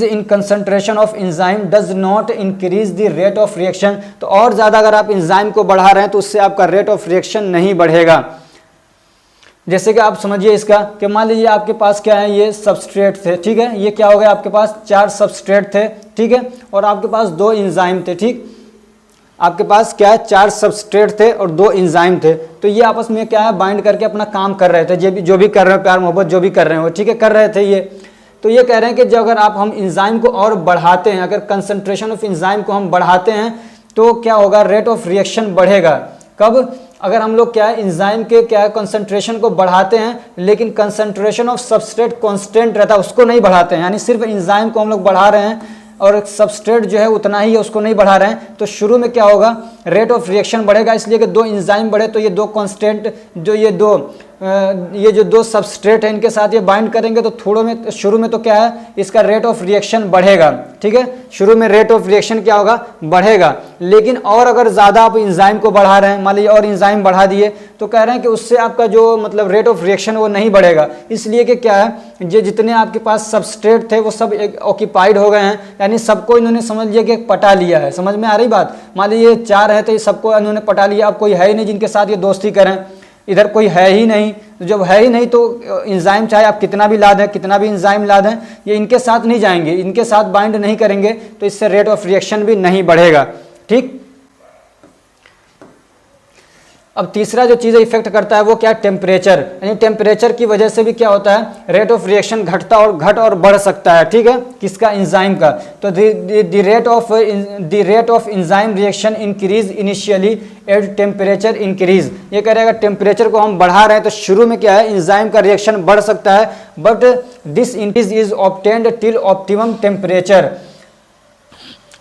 in concentration of enzyme does not increase the rate of reaction. तो और ज़्यादा अगर आप एंजाइम को बढ़ा रहे हैं तो उससे आपका रेट ऑफ रिएक्शन नहीं बढ़ेगा। जैसे कि आप समझिए इसका कि मान लीजिए आपके पास क्या है, ये सबस्ट्रेट थे, ठीक है, ये क्या हो गया, आपके पास 4 सबस्ट्रेट थे, ठीक है, और आपके पास 2 एंजाइम थे, ठीक, आपके पास क्या है, 4 सबस्ट्रेट थे और 2 एंजाइम थे। तो ये आपस में क्या है, बाइंड करके अपना काम कर रहे थे, जो भी कर रहे हो, प्यार मोहब्बत जो भी कर रहे हो, ठीक है, कर रहे थे ये। तो ये कह रहे हैं कि जो अगर हम एंजाइम को और बढ़ाते हैं, अगर कंसंट्रेशन ऑफ एंजाइम को हम बढ़ाते हैं तो क्या होगा, रेट ऑफ रिएक्शन बढ़ेगा। कब, अगर हम लोग क्या है, एंजाइम के क्या है कंसंट्रेशन को बढ़ाते हैं लेकिन कंसंट्रेशन ऑफ सबस्ट्रेट कांस्टेंट रहता है, उसको नहीं बढ़ाते हैं, यानी सिर्फ एंजाइम को हम लोग बढ़ा रहे हैं और सबस्ट्रेट जो है उतना ही है, उसको नहीं बढ़ा रहे हैं, तो शुरू में क्या होगा, रेट ऑफ रिएक्शन बढ़ेगा, इसलिए कि 2 एंजाइम बढ़े तो ये 2 कांस्टेंट, जो ये जो 2 सबस्ट्रेट है इनके साथ ये बाइंड करेंगे तो शुरू में तो क्या है, इसका रेट ऑफ रिएक्शन बढ़ेगा, ठीक है, शुरू में रेट ऑफ रिएक्शन क्या होगा, बढ़ेगा। लेकिन और अगर ज़्यादा आप एंजाइम को बढ़ा रहे हैं, मान लीजिए और एंजाइम बढ़ा दिए, तो कह रहे हैं कि उससे आपका जो मतलब रेट ऑफ रिएक्शन वो नहीं बढ़ेगा, इसलिए कि क्या है, ये जितने आपके पास सबस्ट्रेट थे वो सब ऑक्यूपाइड हो गए हैं, यानी सबको इन्होंने समझ लिया कि पटा लिया है। समझ में आ रही बात, मान लीजिए 4 है तो ये सबको इन्होंने पटा लिया, अब कोई है ही नहीं जिनके साथ ये दोस्ती करें, इधर कोई है ही नहीं, तो जब है ही नहीं तो एंजाइम चाहे आप कितना भी ला दें, कितना भी एंजाइम ला दें, ये इनके साथ नहीं जाएंगे, इनके साथ बाइंड नहीं करेंगे, तो इससे रेट ऑफ रिएक्शन भी नहीं बढ़ेगा, ठीक। अब तीसरा जो चीज़ इफेक्ट करता है वो क्या है, टेम्परेचर, यानी टेम्परेचर की वजह से भी क्या होता है, रेट ऑफ रिएक्शन घट और बढ़ सकता है, ठीक है, किसका, एंजाइम का। तो the rate of enzyme reaction increase initially at temperature increase. ये कह रहेगा टेम्परेचर को हम बढ़ा रहे हैं तो शुरू में क्या है, एंजाइम का रिएक्शन बढ़ सकता है, but this increase is obtained till optimum temperature.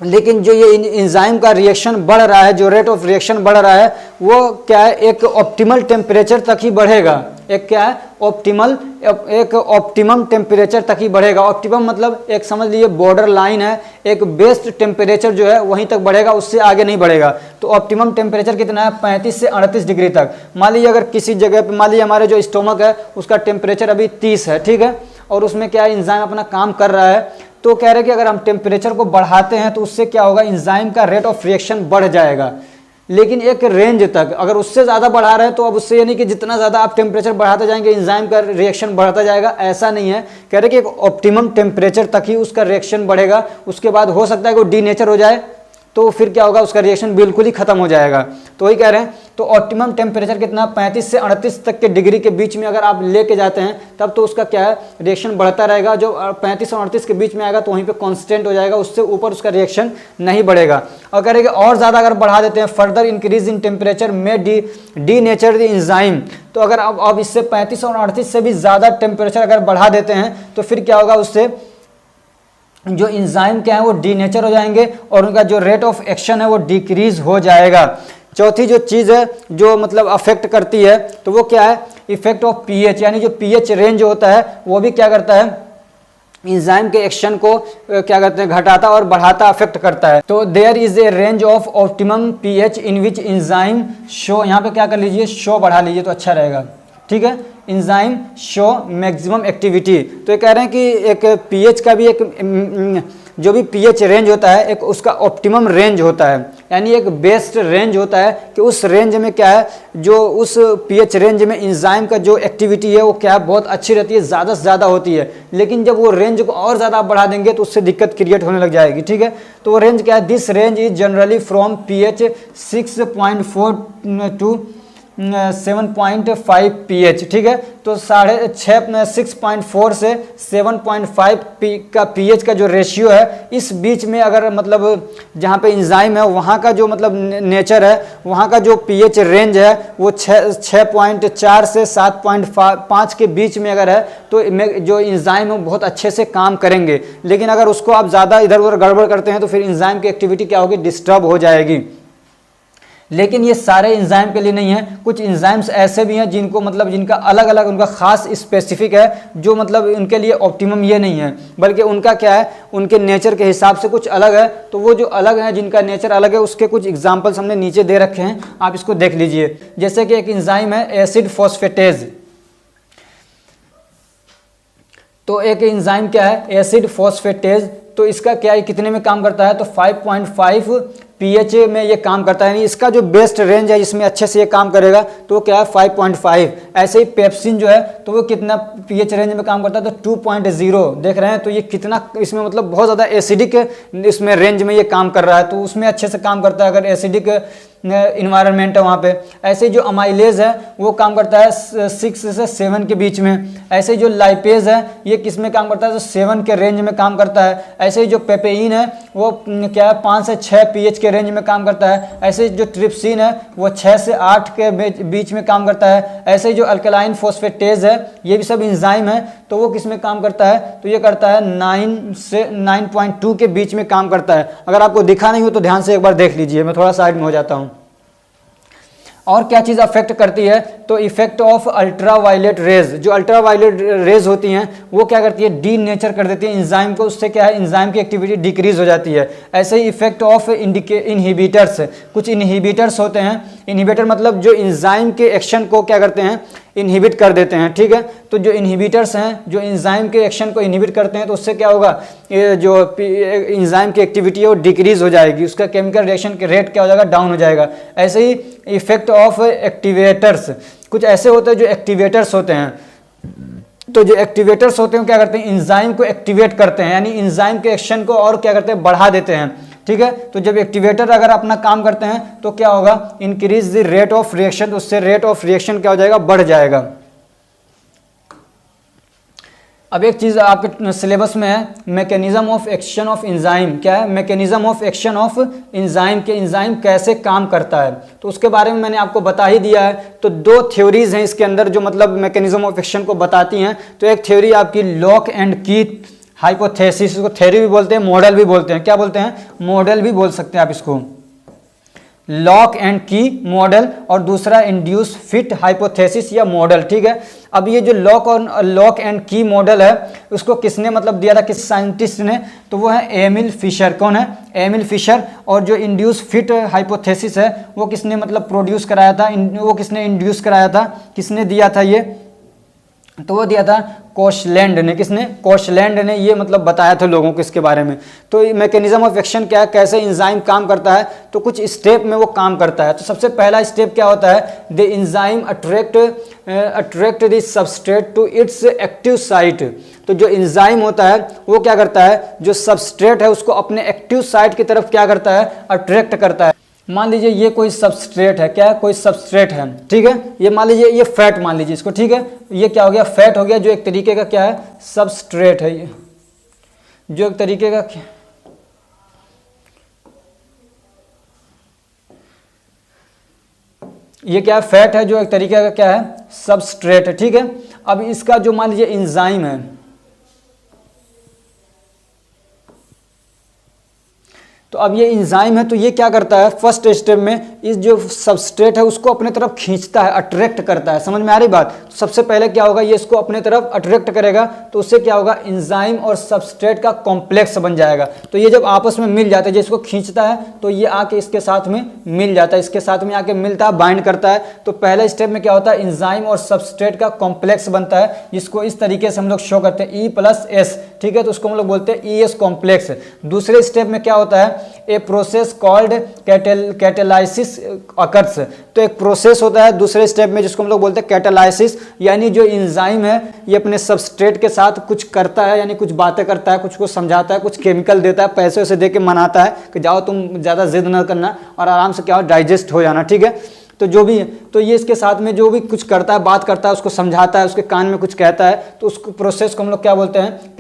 लेकिन जो ये एंजाइम का रिएक्शन बढ़ रहा है, जो रेट ऑफ रिएक्शन बढ़ रहा है वो क्या है, एक ऑप्टिमल टेम्परेचर तक ही बढ़ेगा, एक क्या है, एक ऑप्टिमम टेम्परेचर तक ही बढ़ेगा। ऑप्टिमम मतलब एक समझ लीजिए बॉर्डर लाइन है, एक बेस्ट टेम्परेचर जो है वहीं तक बढ़ेगा, उससे आगे नहीं बढ़ेगा। तो ऑप्टिमम टेम्परेचर कितना है, 35 से 38 डिग्री तक। मान लीजिए अगर किसी जगह पे, मान लीजिए हमारे जो स्टोमक है उसका टेम्परेचर अभी 30 है, ठीक है, और उसमें क्या है, एंजाइम अपना काम कर रहा है, तो कह रहे हैं कि अगर हम टेम्परेचर को बढ़ाते हैं तो उससे क्या होगा, एंजाइम का रेट ऑफ रिएक्शन बढ़ जाएगा, लेकिन एक रेंज तक। अगर उससे ज़्यादा बढ़ा रहे हैं तो अब उससे यानी कि जितना ज़्यादा आप टेम्परेचर बढ़ाते जाएंगे एंजाइम का रिएक्शन बढ़ता जाएगा, ऐसा नहीं है। कह रहे हैं कि एक ऑप्टिमम टेम्परेचर तक ही उसका रिएक्शन बढ़ेगा, उसके बाद हो सकता है कि वो डीनेचर हो जाए, तो फिर क्या होगा, उसका रिएक्शन बिल्कुल ही खत्म हो जाएगा। तो वही कह रहे हैं, तो ऑप्टिमम टेम्परेचर कितना, 35 से 38 तक के डिग्री के बीच में अगर आप लेके जाते हैं तब तो उसका क्या है, रिएक्शन बढ़ता रहेगा। जो 35 और 38 के बीच में आएगा तो वहीं पे कांस्टेंट हो जाएगा, उससे ऊपर उसका रिएक्शन नहीं बढ़ेगा। और कह रहे हैं कि और ज़्यादा अगर बढ़ा देते हैं, फर्दर इंक्रीज इन टेम्परेचर में डी नेचर द एंजाइम। तो अगर अब इससे 35 और 38 से भी ज़्यादा टेम्परेचर अगर बढ़ा देते हैं तो फिर क्या होगा, उससे जो एंजाइम क्या है वो डीनेचर हो जाएंगे और उनका जो रेट ऑफ एक्शन है वो डिक्रीज हो जाएगा। चौथी जो चीज़ है जो मतलब अफेक्ट करती है तो वो क्या है, इफेक्ट ऑफ पीएच, यानी जो पीएच रेंज होता है वो भी क्या करता है, एंजाइम के एक्शन को क्या कहते हैं, घटाता और बढ़ाता, अफेक्ट करता है। तो there is a range of optimum pH in which enzyme show, यहाँ पे क्या कर लीजिए, शो बढ़ा लीजिए तो अच्छा रहेगा, ठीक है, एंजाइम शो मैक्सिमम एक्टिविटी। तो ये कह रहे हैं कि एक पीएच का भी एक जो भी पीएच रेंज होता है एक उसका ऑप्टिमम रेंज होता है, यानी एक बेस्ट रेंज होता है कि उस रेंज में क्या है, जो उस पीएच रेंज में एंजाइम का जो एक्टिविटी है वो क्या है, बहुत अच्छी रहती है, ज़्यादा से ज़्यादा होती है। लेकिन जब वो रेंज को और ज़्यादा आप बढ़ा देंगे तो उससे दिक्कत क्रिएट होने लग जाएगी, ठीक है। तो वो रेंज क्या है, this range is generally from pH 6.4 to 7.5 pH, ठीक है। तो 6.4 से 7.5 का pH का जो रेशियो है, इस बीच में अगर मतलब जहाँ पे इंजाइम है वहाँ का जो मतलब नेचर है, वहाँ का जो pH रेंज है वो 6.4 से 7.5 के बीच में अगर है तो जो इंजाइम है बहुत अच्छे से काम करेंगे। लेकिन अगर उसको आप ज़्यादा इधर उधर गड़बड़ करते हैं तो फिर इंजाइम की एक्टिविटी क्या होगी, डिस्टर्ब हो जाएगी। लेकिन ये सारे इंजाइम के लिए नहीं है, कुछ इंजाइम्स ऐसे भी हैं जिनको मतलब जिनका अलग अलग उनका खास स्पेसिफिक है, जो मतलब उनके लिए ऑप्टिमम ये नहीं है, बल्कि उनका क्या है, उनके नेचर के हिसाब से कुछ अलग है। तो वो जो अलग है, जिनका नेचर अलग है, उसके कुछ एग्जाम्पल्स हमने नीचे दे रखे हैं, आप इसको देख लीजिए। जैसे कि एक इंजाइम है एसिड फॉस्फेटेज। तो एक इंजाइम क्या है, एसिड फॉस्फेटेज। तो इसका क्या है, कितने में काम करता है, तो 5.5 pH में ये काम करता है। यानी इसका जो बेस्ट रेंज है जिसमें अच्छे से ये काम करेगा तो क्या है 5.5। ऐसे ही पेप्सिन जो है तो वो कितना pH रेंज में काम करता है, तो 2.0। देख रहे हैं, तो ये कितना इसमें मतलब बहुत ज़्यादा एसिडिक इसमें रेंज में ये काम कर रहा है, तो उसमें अच्छे से काम करता है अगर एसिडिक इन्वायरमेंट है वहाँ पे। ऐसे ही जो अमाइलेज है वो काम करता है 6 से 7 के बीच में। ऐसे ही जो लाइपेज है ये किस में काम करता है, तो 7 के रेंज में काम करता है। ऐसे ही जो पेपेइन है वो क्या है 5 से 6 pH के रेंज में काम करता है। ऐसे जो ट्रिप्सिन है वो 6 से 8 के बीच में काम करता है। ऐसे ही जो अल्कलाइन फॉस्फेटेज है ये भी सब इंजाइम है, तो वो किस में काम करता है, तो ये करता है 9 से 9.2 के बीच में काम करता है। अगर आपको दिखा नहीं हो तो ध्यान से एक बार देख लीजिए, मैं थोड़ा साइड में हो जाता हूँ। और क्या चीज़ अफेक्ट करती है, तो effect of ultraviolet rays. जो अल्ट्रा वायलेट रेज होती हैं वो क्या करती है, डी नेचर कर देती है इंजाइम को, उससे क्या है इंजाइम की एक्टिविटी डिक्रीज हो जाती है। ऐसे ही इफेक्ट ऑफ इनहिबिटर्स। कुछ इनहिबिटर्स होते हैं, इनहिबिटर मतलब जो इंजाइम के एक्शन को क्या करते हैं, इनहिबिट कर देते हैं, ठीक है। तो जो इनहिबिटर्स हैं जो इंजाइम के एक्शन को इनहिबिट करते हैं तो उससे क्या होगा, ये जो इंजाइम की एक्टिविटी है वो डिक्रीज हो जाएगी, उसका केमिकल रिएक्शन के रेट क्या हो जाएगा, डाउन हो जाएगा। ऐसे ही इफेक्ट ऑफ एक्टिवेटर्स। कुछ ऐसे होते हैं जो एक्टिवेटर्स होते हैं, तो जो एक्टिवेटर्स होते हैं क्या करते हैं, इंजाइम को एक्टिवेट करते हैं, यानी इंजाइम के एक्शन को और क्या करते हैं, बढ़ा देते हैं, ठीक है। तो जब एक्टिवेटर अगर अपना काम करते हैं तो क्या होगा, increase the rate of reaction, उससे रेट ऑफ रिएक्शन क्या हो जाएगा, बढ़ जाएगा। अब एक चीज़ आपके सिलेबस में है, mechanism of action of enzyme. क्या है, mechanism of action of enzyme, के इंजाइम कैसे काम करता है, तो उसके बारे में मैंने आपको बता ही दिया है। तो दो थ्योरीज हैं इसके अंदर जो मतलब मैकेनिज्म ऑफ एक्शन को बताती हैं। तो एक थ्योरी आपकी लॉक एंड की हाइपोथेसिस, इसको थ्योरी भी बोलते हैं, मॉडल भी बोलते हैं। क्या बोलते हैं, मॉडल भी बोल सकते हैं आप इसको, लॉक एंड की मॉडल, और दूसरा इंड्यूस फिट हाइपोथेसिस या मॉडल, ठीक है। अब ये जो लॉक एंड की मॉडल है उसको किसने मतलब दिया था, किस साइंटिस्ट ने, तो वो है एमिल फिशर। कौन है, एमिल फिशर। और जो इंड्यूस फिट हाइपोथेसिस है वो किसने मतलब प्रोड्यूस कराया था, वो किसने इंड्यूस कराया था, किसने दिया था ये, तो वो दिया था कोशलैंड ने। किसने, कोशलैंड ने ये मतलब बताया था लोगों को इसके बारे में। तो मैकेनिज्म ऑफ एक्शन क्या है, कैसे इंजाइम काम करता है, तो कुछ स्टेप में वो काम करता है। तो सबसे पहला स्टेप क्या होता है, the enzyme attract the substrate to its active site. तो जो इंजाइम होता है वो क्या करता है, जो सबस्ट्रेट है उसको अपने एक्टिव साइट की तरफ क्या करता है, अट्रैक्ट करता है। मान लीजिए ये कोई सबस्ट्रेट है, क्या है, कोई सबस्ट्रेट है, ठीक है। ये मान लीजिए ये फैट मान लीजिए इसको, ठीक है। ये क्या हो गया, फैट हो गया, जो एक तरीके का क्या है, सबस्ट्रेट है ये, जो एक तरीके का ये क्या है, फैट है, जो एक तरीके का क्या है, सबस्ट्रेट है, ठीक है। अब इसका जो मान लीजिए इंजाइम है, तो अब ये इंजाइम है तो ये क्या करता है, फर्स्ट स्टेप में इस जो सबस्ट्रेट है उसको अपने तरफ खींचता है, अट्रैक्ट करता है। समझ में आ रही बात, तो सबसे पहले क्या होगा, ये इसको अपने तरफ अट्रैक्ट करेगा, तो उससे क्या होगा, इंजाइम और सबस्ट्रेट का कॉम्प्लेक्स बन जाएगा। तो ये जब आपस में मिल जाते हैं, जिसको खींचता है तो ये आके इसके साथ में मिल जाता है, इसके साथ में आके मिलता है, बाइंड करता है। तो पहले स्टेप में क्या होता है, इंजाइम और सबस्ट्रेट का कॉम्प्लेक्स बनता है, जिसको इस तरीके से हम लोग शो करते हैं E+S, ठीक है। तो उसको हम लोग बोलते हैं ES कॉम्प्लेक्स। दूसरे स्टेप में क्या होता है, a process called catalysis occurs. तो एक प्रोसेस होता है दूसरे स्टेप में जिसको हम लोग बोलते हैं कैटेलाइसिस, यानी जो इंजाइम है ये अपने सबस्ट्रेट के साथ कुछ करता है, यानी कुछ बातें करता है, कुछ को समझाता है, कुछ केमिकल देता है, पैसे वैसे दे के मनाता है कि जाओ तुम ज़्यादा जिद न करना और आराम से क्या हो, डाइजेस्ट हो जाना, ठीक है। तो जो भी तो ये इसके साथ में जो भी कुछ करता है, बात करता है, उसको समझाता है, उसके कान में कुछ कहता है, तो उस प्रोसेस को हम लोग क्या बोलते हैं,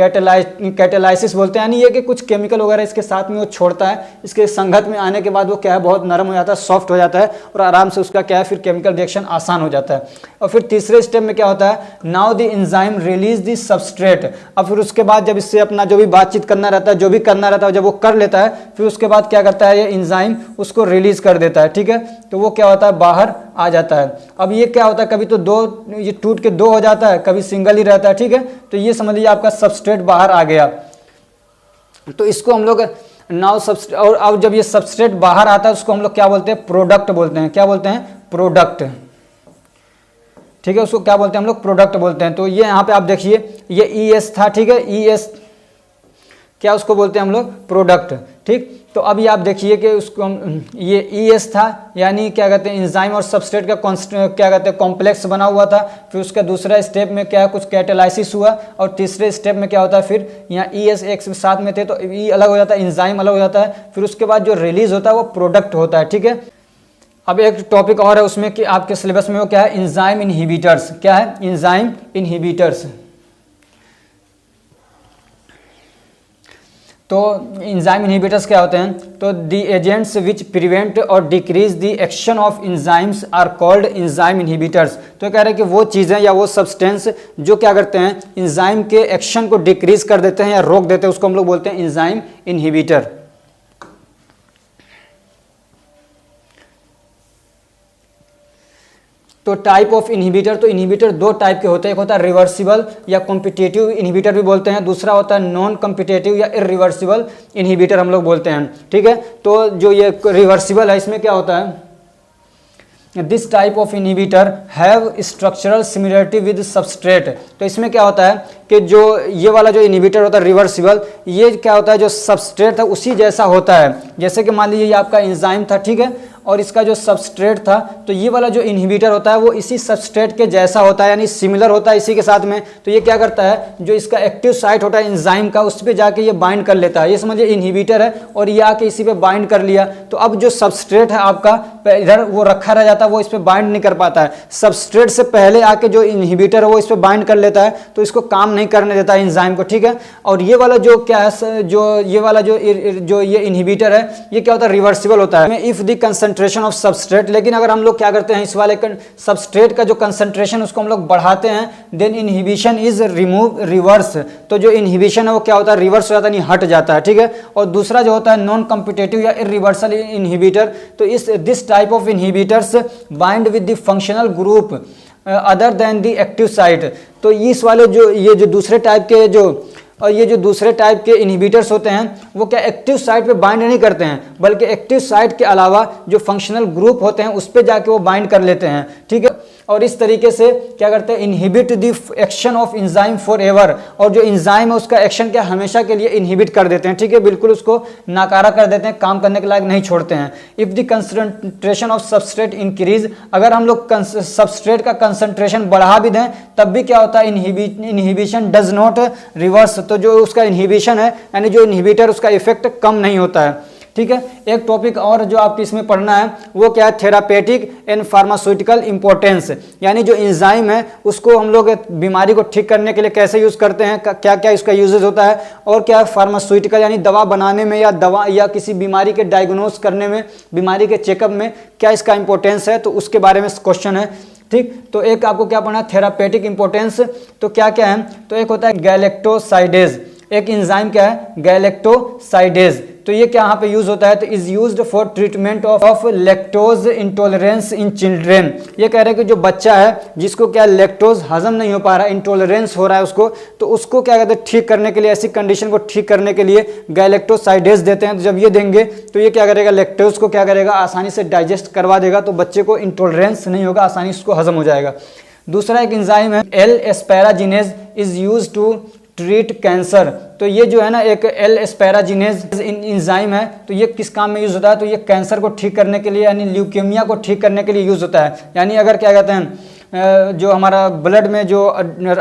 कैटेलाइसिस बोलते हैं। यानी ये कि कुछ केमिकल वगैरह इसके साथ में वो छोड़ता है, इसके संगत में आने के बाद वो क्या है, बहुत नरम हो जाता है, सॉफ्ट हो जाता है और आराम से उसका क्या है फिर केमिकल रिएक्शन आसान हो जाता है। और फिर तीसरे स्टेप में क्या होता है, now the enzyme release the substrate. अब फिर उसके बाद जब इससे अपना जो भी बातचीत करना रहता है, जो भी करना रहता है, जब वो कर लेता है, फिर उसके बाद क्या करता है, ये एंजाइम उसको रिलीज कर देता है। ठीक है, तो वो क्या होता है, बाहर आ जाता है। अब ये क्या होता है, कभी तो दो, ये टूट के दो हो जाता है, कभी सिंगल ही रहता है। ठीक है, तो ये समझ लीजिए आपका सबस्ट्रेट बाहर आ गया। तो इसको हम लोग नाउ सबस्ट्रेट, और अब जब ये सबस्ट्रेट बाहर आता है उसको हम लोग क्या बोलते हैं, प्रोडक्ट बोलते हैं। क्या बोलते हैं, प्रोडक्ट। ठीक है, उसको क्या बोलते हैं हम लोग, प्रोडक्ट बोलते हैं। तो ये यहाँ पे आप देखिए, ये ES था। ठीक है, ES क्या उसको बोलते हैं हम लोग, प्रोडक्ट। ठीक, तो अभी आप देखिए कि उसको ये ES था, यानी क्या कहते हैं, एंजाइम और सबस्ट्रेट का क्या कहते हैं, कॉम्प्लेक्स बना हुआ था। फिर उसका दूसरा स्टेप में क्या कुछ कैटेलाइसिस हुआ, और तीसरे स्टेप में क्या होता है, फिर यहाँ ES एक साथ में थे तो E अलग हो जाता है, एंजाइम अलग हो जाता है। फिर उसके बाद जो रिलीज होता है वो प्रोडक्ट होता है। ठीक है, अब एक टॉपिक और है उसमें कि आपके सिलेबस में वो क्या है, एंजाइम इनहिबिटर्स। क्या है, एंजाइम इनहिबिटर्स। तो एंजाइम इनहिबिटर्स क्या होते हैं, तो द एजेंट्स विच प्रिवेंट और decrease the action of enzymes are called enzyme inhibitors. तो कह रहे हैं कि वो चीज़ें या वो सब्सटेंस जो क्या करते हैं, एंजाइम के एक्शन को डिक्रीज कर देते हैं या रोक देते हैं, उसको हम लोग बोलते हैं एंजाइम इनहिबिटर। तो टाइप ऑफ इनहिबिटर, तो इनहिबिटर दो टाइप के होते हैं, एक होता है रिवर्सिबल या कॉम्पिटिटिव इनहिबिटर भी बोलते हैं, दूसरा होता है नॉन कॉम्पिटिटिव या इरिवर्सिबल इनहिबिटर हम लोग बोलते हैं। ठीक है, तो जो ये रिवर्सिबल है इसमें क्या होता है, this type of inhibitor have structural similarity with substrate. तो इसमें क्या होता है कि जो ये वाला जो इनहिबिटर होता है रिवर्सिबल, ये क्या होता है, जो सबस्ट्रेट था उसी जैसा होता है। जैसे कि मान लीजिए ये आपका एंजाइम था, ठीक है, और इसका जो सबस्ट्रेट था, तो ये वाला जो इनहिबिटर होता है वो इसी सबस्ट्रेट के जैसा होता है, यानी सिमिलर होता है इसी के साथ में। तो ये क्या करता है, जो इसका एक्टिव साइट होता है एंजाइम का, उस पर जाके ये बाइंड कर लेता है। ये समझिए इनहिबिटर है और ये आके इसी पे बाइंड कर लिया, तो अब जो सबस्ट्रेट है आपका इधर वो रखा रह जाता है, वो इस पर बाइंड नहीं कर पाता है। सबस्ट्रेट से पहले आके जो इनहिबिटर है वो इस पर बाइंड कर लेता है, तो इसको काम नहीं करने देता है एंजाइम को। ठीक है, और ये वाला जो क्या है, जो ये वाला जो ये इनहिबिटर है, ये क्या होता है, रिवर्सिबल होता है if the concentration of substrate. लेकिन अगर हम लोग क्या करते हैं, इस वाले सबस्ट्रेट का जो कंसंट्रेशन उसको हम लोग बढ़ाते हैं, देन इनहिबिशन इज रिवर्स। तो जो इनहिबिशन है वो क्या होता है, रिवर्स हो जाता है, हट जाता है। ठीक है, और दूसरा जो होता है नॉन कॉम्पिटिटिव या इरिवर्सल इनहिबिटर, तो this type of inhibitors bind with the functional group other than the active site. तो इस वाले जो ये जो दूसरे टाइप के दूसरे टाइप के इनहिबिटर्स होते हैं वो क्या एक्टिव साइट पे बाइंड नहीं करते हैं, बल्कि एक्टिव साइट के अलावा जो फंक्शनल ग्रुप होते हैं उस पे जाके वो बाइंड कर लेते हैं। ठीक है, और इस तरीके से क्या करते हैं, inhibit the action of enzyme for ever. और जो एंजाइम है उसका एक्शन क्या हमेशा के लिए इनहिबिट कर देते हैं। ठीक है, बिल्कुल उसको नाकारा कर देते हैं, काम करने के लायक नहीं छोड़ते हैं। If the concentration of substrate increase, अगर हम लोग सबस्ट्रेट का कंसंट्रेशन बढ़ा भी दें तब भी क्या होता है, इनहिबिशन डज नॉट रिवर्स। तो जो उसका इनहिबिशन है, यानी जो इनहिबिटर उसका इफेक्ट कम नहीं होता है। ठीक है, एक टॉपिक और जो आपको इसमें पढ़ना है वो क्या है, थेरापेटिक एंड फार्मास्यूटिकल इंपॉर्टेंस। यानी जो एंजाइम है उसको हम लोग बीमारी को ठीक करने के लिए कैसे यूज़ करते हैं, क्या क्या इसका यूजेस होता है, और क्या फार्मास्यूटिकल यानी दवा बनाने में या किसी बीमारी के डायग्नोस करने में, बीमारी के चेकअप में क्या इसका इंपॉर्टेंस है, तो उसके बारे में क्वेश्चन है। ठीक, तो एक आपको क्या पढ़ना है, थेरापेटिक इंपॉर्टेंस। तो क्या क्या है, तो एक होता है गैलेक्टोसाइडेज, एक एंजाइम क्या है, गैलेक्टोसाइडेज। तो ये क्या यहाँ पे यूज होता है, तो is used for treatment of lactose intolerance in children. ये कह रहे हैं कि जो बच्चा है जिसको क्या लैक्टोज हजम नहीं हो पा रहा है, इंटॉलरेंस हो रहा है उसको, तो उसको क्या कहते हैं ठीक करने के लिए, ऐसी कंडीशन को ठीक करने के लिए गैलेक्टोसाइडेज देते हैं। तो जब ये देंगे तो ये क्या करेगा, लैक्टोज को क्या करेगा, आसानी से डाइजेस्ट करवा देगा, तो बच्चे को इंटॉलरेंस नहीं होगा, आसानी से उसको हजम हो जाएगा। दूसरा एक एंजाइम है L asparaginase, is use to treat cancer. तो ये जो है ना एक एल एस्पैराजिनेज एंजाइम है, तो ये किस काम में यूज होता है, तो ये कैंसर को ठीक करने के लिए, यानी ल्यूकेमिया को ठीक करने के लिए यूज होता है। यानी अगर क्या कहते हैं जो हमारा ब्लड में जो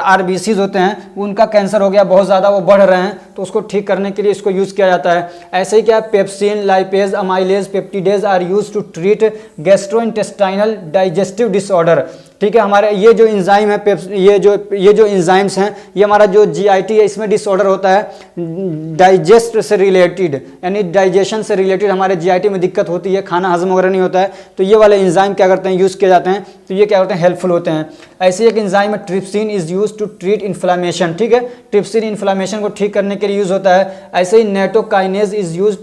RBCs होते हैं उनका कैंसर हो गया बहुत ज़्यादा, वो बढ़ रहे हैं, तो उसको ठीक करने के लिए इसको यूज़ किया जाता है। ऐसे ही क्या pepsin, lipase, amylase, peptidase are use to treat gastrointestinal digestive disorder. ठीक है, हमारे ये जो इंजाइम है ये जो इंजाइम्स हैं ये हमारा जो GIT है इसमें डिसऑर्डर होता है डाइजेस्ट से रिलेटेड, यानी डाइजेशन से रिलेटेड हमारे GIT में दिक्कत होती है, खाना हजम वगैरह नहीं होता है, तो ये वाले इंजाइम क्या करते हैं, यूज़ किए जाते हैं, तो ये क्या होते हैं, हेल्पफुल होते हैं। ऐसे एक इंजाइम है trypsin is use to treat inflammation. ठीक है, ट्रिप्सिन इन्फ्लामेशन को ठीक करने के लिए यूज़ होता है। ऐसे ही nattokinase is use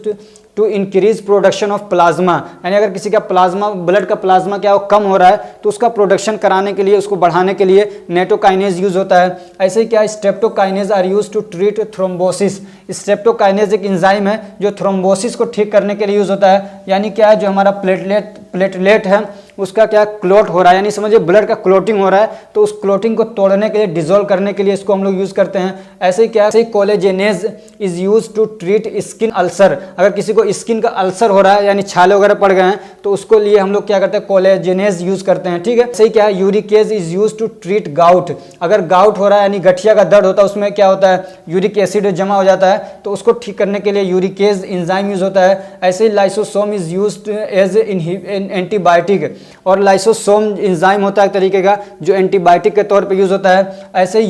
to increase production of plasma, यानी अगर किसी का प्लाज्मा, ब्लड का प्लाज्मा क्या वो कम हो रहा है तो उसका प्रोडक्शन कराने के लिए, उसको बढ़ाने के लिए नेटोकाइनेज यूज होता है। ऐसे ही क्या streptokinase are use to treat thrombosis. Streptokinase एक इंजाइम है जो थ्रोम्बोसिस को ठीक करने के लिए यूज होता है, यानी क्या है जो हमारा प्लेटलेट है उसका क्या क्लोट हो रहा है, यानी समझिए ब्लड का क्लोटिंग हो रहा है, तो उस क्लोटिंग को तोड़ने के लिए, डिजोल्व करने के लिए इसको हम लोग यूज करते हैं। ऐसे ही क्या है collagenase is use to treat skin ulcer. अगर किसी को स्किन का अल्सर हो रहा है यानी छाले वगैरह पड़ गए हैं तो उसको लिए हम लोग क्या करते हैं, कोलेजेनेज यूज करते हैं। ठीक है, सही क्या है uricase is use to treat gout. अगर गाउट हो रहा है यानी गठिया का दर्द होता है, उसमें क्या होता है, यूरिक एसिड जमा हो जाता है, तो उसको ठीक करने के लिए यूरिकेज इंजाइम यूज होता है। ऐसे ही lysosome is used as antibiotic, और लाइसोसोम इंजाइम होता है एक तरीके का जो एंटीबायोटिक के तौर पे यूज होता है। ऐसे ही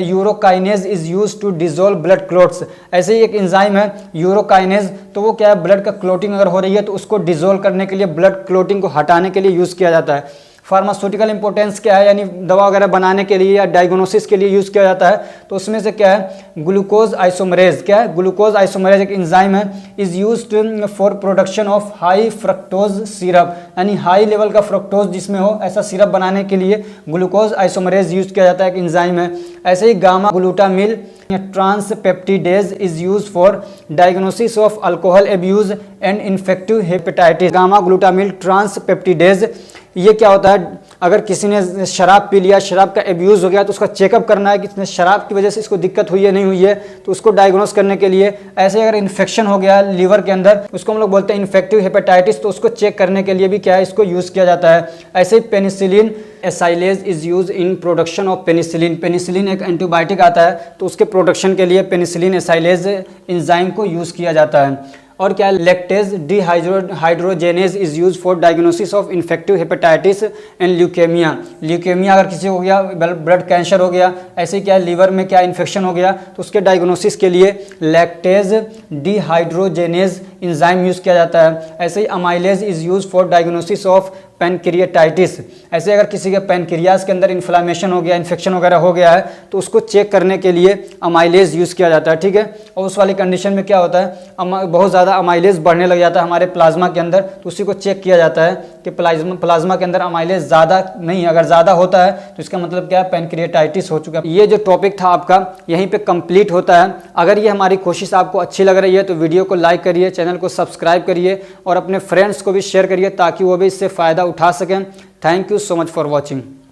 urokinase is use to dissolve blood clots. ऐसे ही एक इंजाइम है यूरोकाइनेज, तो वो क्या है ब्लड का क्लोटिंग अगर हो रही है तो उसको डिजोल्व करने के लिए, ब्लड क्लोटिंग को हटाने के लिए यूज किया जाता है। फार्मास्यूटिकल इंपॉर्टेंस क्या है, यानी दवा वगैरह बनाने के लिए या डायग्नोसिस के लिए यूज किया जाता है, तो उसमें से क्या है ग्लूकोज आइसोमरेज। क्या है ग्लूकोज आइसोमरेज एक इंजाइम है, is used for production of high fructose syrup, यानी हाई लेवल का फ्रक्टोज जिसमें हो ऐसा सिरप बनाने के लिए ग्लूकोज आइसोमरेज यूज किया जाता है, एक इंजाइम है। ऐसे ही gamma glutamyl transpeptidase is use for diagnosis of alcohol abuse and infective hepatitis. Gamma glutamyl transpeptidase ये क्या होता है, अगर किसी ने शराब पी लिया, शराब का एब्यूज़ हो गया, तो उसका चेकअप करना है कि इसने शराब की वजह से इसको दिक्कत हुई है नहीं हुई है, तो उसको डायग्नोस करने के लिए। ऐसे अगर इन्फेक्शन हो गया लीवर के अंदर, उसको हम लोग बोलते हैं इन्फेक्टिव हेपेटाइटिस, तो उसको चेक करने के लिए भी क्या है इसको यूज़ किया जाता है। ऐसे ही penicillin acylase is use in production of penicillin. Penicillin एक एंटीबायोटिक आता है, तो उसके प्रोडक्शन के लिए पेनिसिलिन एसाइलेज इंजाइम को यूज़ किया जाता है। और क्या lactase dehydrogenase is use for diagnosis of infective hepatitis and leukaemia. Leukaemia अगर किसी को हो गया, ब्लड कैंसर हो गया, ऐसे क्या लीवर में क्या इन्फेक्शन हो गया, तो उसके डायग्नोसिस के लिए लैक्टेज डिहाइड्रोजेनेज इंजाइम यूज किया जाता है। ऐसे ही amylase is use for diagnosis of pancreatitis. ऐसे अगर किसी के पैनक्रियाज के अंदर इन्फ्लामेशन हो गया, इन्फेक्शन वगैरह हो गया है, तो उसको चेक करने के लिए अमाइलेज यूज़ किया जाता है। ठीक है, और उस वाली कंडीशन में क्या होता है, बहुत ज़्यादा अमाइलेज बढ़ने लग जाता है हमारे प्लाज्मा के अंदर, तो उसी को चेक किया जाता है कि प्लाज्मा के अंदर अमाइलेज ज़्यादा नहीं, अगर ज़्यादा होता है तो इसका मतलब क्या है, पैनक्रिएटाइटिस हो चुका है। ये जो टॉपिक था आपका यहीं पर कंप्लीट होता है। अगर ये हमारी कोशिश आपको अच्छी लग रही है तो वीडियो को लाइक करिए, चैनल को सब्सक्राइब करिए और अपने फ्रेंड्स को भी शेयर करिए ताकि वो भी इससे फ़ायदा उठा सकें। Thank you so much for watching.